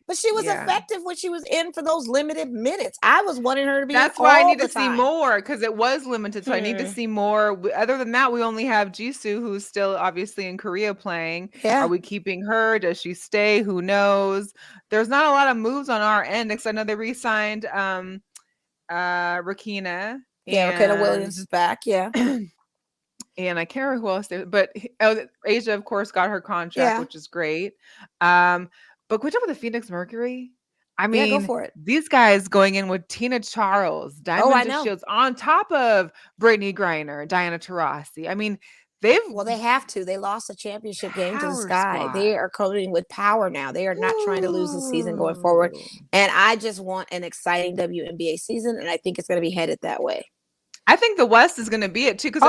but she was effective when she was in for those limited minutes. I was wanting her to be. That's why I need to see more because it was limited. So I need to see more. Other than that, we only have Jisoo, who's still obviously in Korea playing. Yeah. Are we keeping her? Does she stay? Who knows? There's not a lot of moves on our end because I know they re-signed Rakina. Yeah, Rakina Williams is back. Yeah. And I can't remember who else there, but Asia, of course, got her contract, which is great. But can we talk about the Phoenix Mercury? I mean, go for it. These guys going in with Tina Charles, Diamond Shields, on top of Brittany Griner, Diana Taurasi. I mean, they have to. They lost a championship game to the Sky. Squad. They are coming with power now. They are not trying to lose the season going forward. And I just want an exciting WNBA season, and I think it's going to be headed that way. I think the West is going to be it too because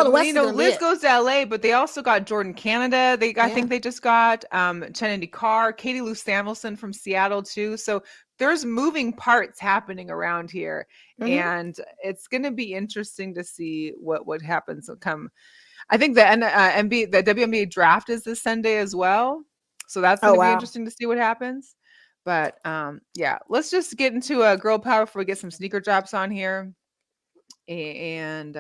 Liz goes to LA, but they also got Jordan Canada. I think they just got Kennedy Carr, Katie Lou Samuelson from Seattle too. So there's moving parts happening around here, and it's going to be interesting to see what happens. I think the WNBA draft is this Sunday as well, so that's going to be interesting to see what happens. But let's just get into girl power before we get some sneaker drops on here. And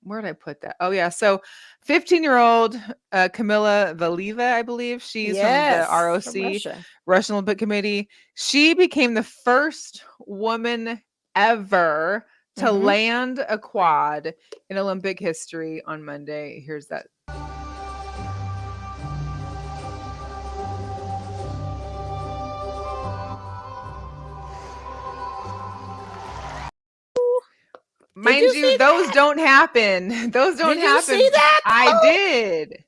where did I put that? Oh yeah, so 15-year-old Kamila Valieva, I believe she's from the ROC, Russian Olympic Committee. She became the first woman ever to land a quad in Olympic history on Monday. Here's that. Mind you, those don't happen. Those don't happen. You see that? I did.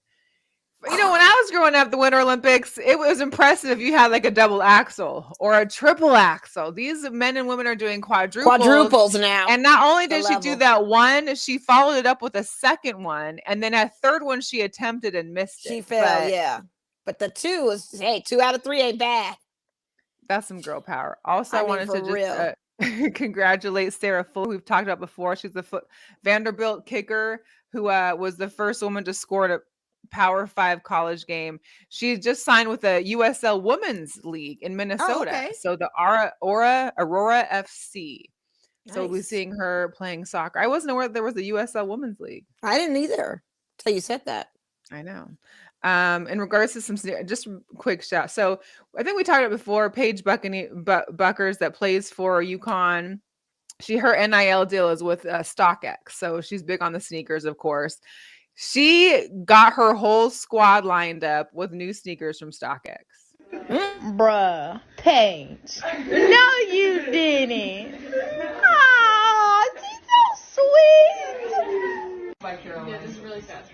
You know, when I was growing up, the Winter Olympics, it was impressive if you had like a double axel or a triple axel. These men and women are doing quadruples now. And not only did she do that one, she followed it up with a second one. And then a third one she attempted and missed it. She failed, But the 2 is, 2 out of 3 ain't bad. That's some girl power. Also, I wanted to just congratulate Sarah Fuller, who we've talked about before. She's the Vanderbilt kicker who was the first woman to score at a Power 5 college game. She just signed with the USL Women's League in Minnesota. So the Aurora FC. Nice. So we'll be seeing her playing soccer. I wasn't aware there was a USL Women's League. I didn't either until you said that. I know. In regards to some just quick shout. So I think we talked about before, Paige Buckers that plays for UConn. Her NIL deal is with StockX. So she's big on the sneakers, of course. She got her whole squad lined up with new sneakers from StockX. Bruh, Paige. No, you didn't. Aw, she's so sweet. Yeah, this is really fast.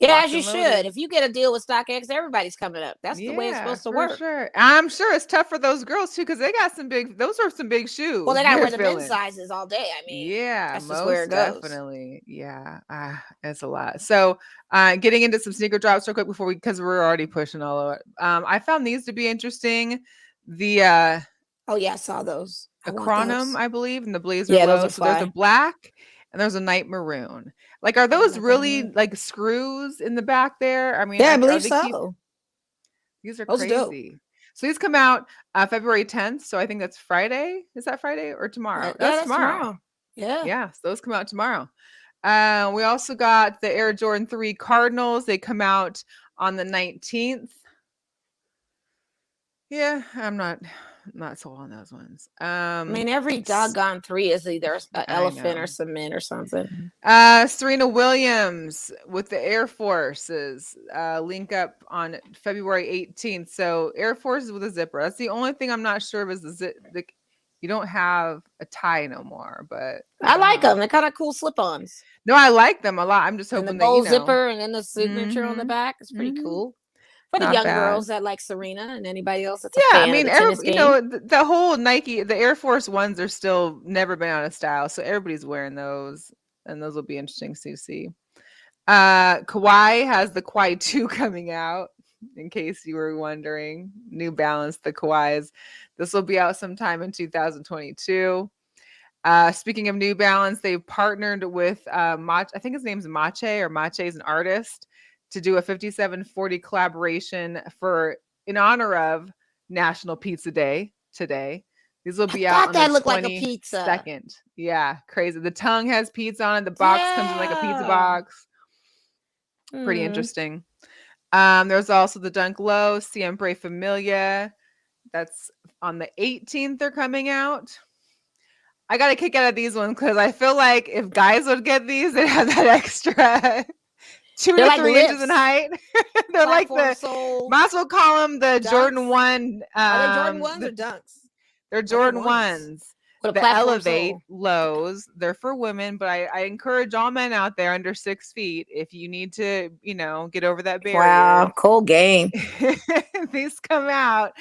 Yeah, as you should. If you get a deal with StockX, everybody's coming up. That's the way it's supposed to work. Sure. I'm sure it's tough for those girls too, because they got those are some big shoes. Well, they got to wear the men's sizes all day. I mean, that's just where it goes. Definitely. Yeah, it's a lot. So, getting into some sneaker drops real quick because we're already pushing all of it. I found these to be interesting. The oh yeah, I saw those. Acronym, I believe, and the blazer. Yeah, low. those are So there's a black and there's a night maroon. Like, are those really like screws in the back there? I mean, yeah, I believe so. These are crazy. Dope. So these come out February 10th. So I think that's Friday. Is that Friday or tomorrow? That's tomorrow. Yeah. So those come out tomorrow. We also got the Air Jordan 3 Cardinals. They come out on the 19th. Yeah, I'm not sold on those ones. I mean, every doggone 3 is either an elephant or cement or something. Serena Williams with the Air Forces link up on February 18th. So Air Forces with a zipper. That's the only thing I'm not sure of is you don't have a tie no more, but I like them. They're kind of cool slip-ons. No, I like them a lot. I'm just hoping and the gold zipper and then the signature on the back is pretty cool. For the young girls that like Serena and anybody else that's a fan of the tennis game. The whole Nike, the Air Force Ones are still never been out of style, so everybody's wearing those, and those will be interesting to see. Kawhi has the Kawhi 2 coming out, in case you were wondering. New Balance, the Kawhis. This will be out sometime in 2022. Speaking of New Balance, they've partnered with I think his name's Mache, or Mache is an artist, to do a 5740 collaboration in honor of National Pizza Day today. These will be out on that the looked like a pizza. 22nd. Yeah, crazy. The tongue has pizza on it. The box comes in like a pizza box. Pretty interesting. There's also the Dunk Low, Siempre Familia. That's on the 18th. They're coming out. I got a kick out of these ones because I feel like if guys would get these, they'd have that extra 2 to 3 inches in height. They're like might as well call them the Dunks. Jordan 1. Are they Jordan 1s or Dunks? They're Jordan 1s. The Elevate lows. They're for women, but I encourage all men out there under 6 feet, if you need to, get over that barrier. Wow, cold game. These come out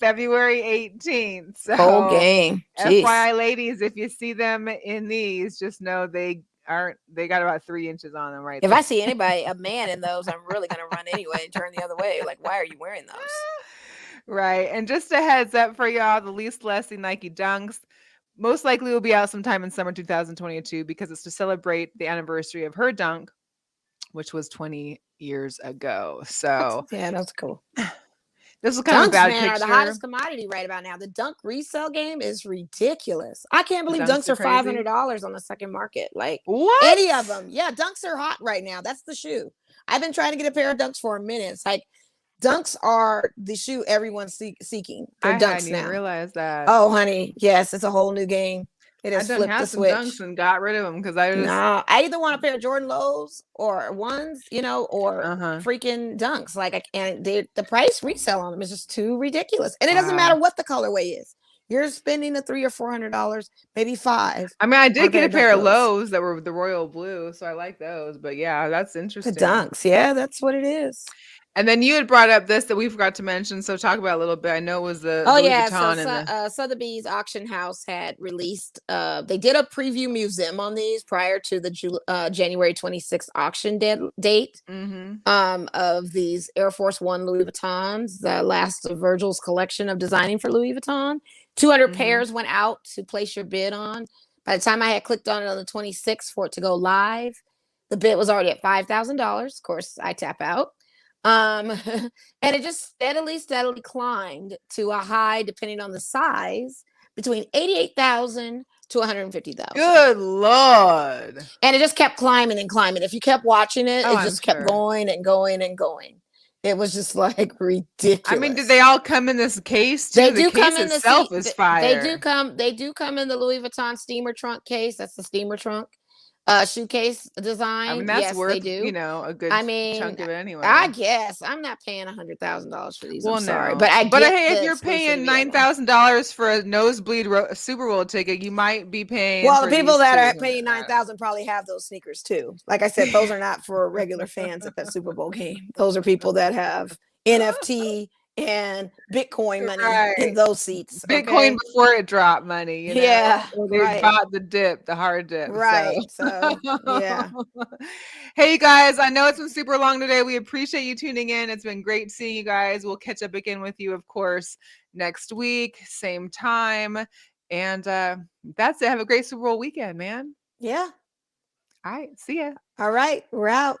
February 18th. So cold game. Jeez. FYI, ladies, if you see them in these, just know they got about 3 inches on them right If there. I see a man in those, I'm really going to run anyway and turn the other way. Like, why are you wearing those? Right. And just a heads up for y'all, the Lisa Leslie Nike Dunks most likely will be out sometime in summer 2022 because it's to celebrate the anniversary of her dunk, which was 20 years ago. So that's cool. This was kind of a bad picture. Are the hottest commodity right about now. The dunk resale game is ridiculous. I can't believe dunks are $500 on the second market. Like, what? Any of them. Yeah, dunks are hot right now. That's the shoe. I've been trying to get a pair of dunks for a minute. It's like, dunks are the shoe everyone's seeking. They're dunks I didn't now. Realize that. Oh, honey, yes, it's a whole new game. It has flipped the switch. Dunks and got rid of them because I I either want a pair of Jordan lows or ones, or freaking dunks. Like, and the price resale on them is just too ridiculous. And it doesn't matter what the colorway is. You're spending the $300 or $400, maybe $500. I mean, I did get a pair of lows that were the royal blue, so I like those. But yeah, that's interesting. The dunks, yeah, that's what it is. And then you had brought up this that we forgot to mention, so talk about it a little bit. I know it was the Louis Vuitton Sotheby's auction house had released. They did a preview museum on these prior to the January 26th auction date of these Air Force One Louis Vuittons, the last of Virgil's collection of designing for Louis Vuitton. 200 pairs went out to place your bid on. By the time I had clicked on it on the 26th for it to go live, the bid was already at $5,000. Of course, I tap out. And it just steadily climbed to a high, depending on the size, between 88,000 to 150,000. Good Lord. And it just kept climbing and climbing. If you kept watching it, it just kept going and going and going. It was just like ridiculous. I mean, did they all come in this case too? They do come in itself is fire. They do come in the Louis Vuitton steamer trunk case. That's the steamer trunk. Shoecase design. I mean, that's yes, worth, they do. a good I mean, chunk of it anyway. I guess I'm not paying $100,000 for these. Well, I'm sorry, no. but hey, if the you're paying exclusivity of them. $9,000 for a nosebleed Super Bowl ticket, you might be paying. Well, for the people these that are too. paying $9,000 probably have those sneakers too. Like I said, those are not for regular fans at that Super Bowl game. Those are people that have NFT and Bitcoin money in those seats. Bitcoin before it dropped money. You know? Yeah, or they bought the dip, the hard dip. Right. So yeah. Hey guys, I know it's been super long today. We appreciate you tuning in. It's been great seeing you guys. We'll catch up again with you, of course, next week, same time. And that's it. Have a great Super Bowl weekend, man. Yeah. All right. See ya. All right. We're out.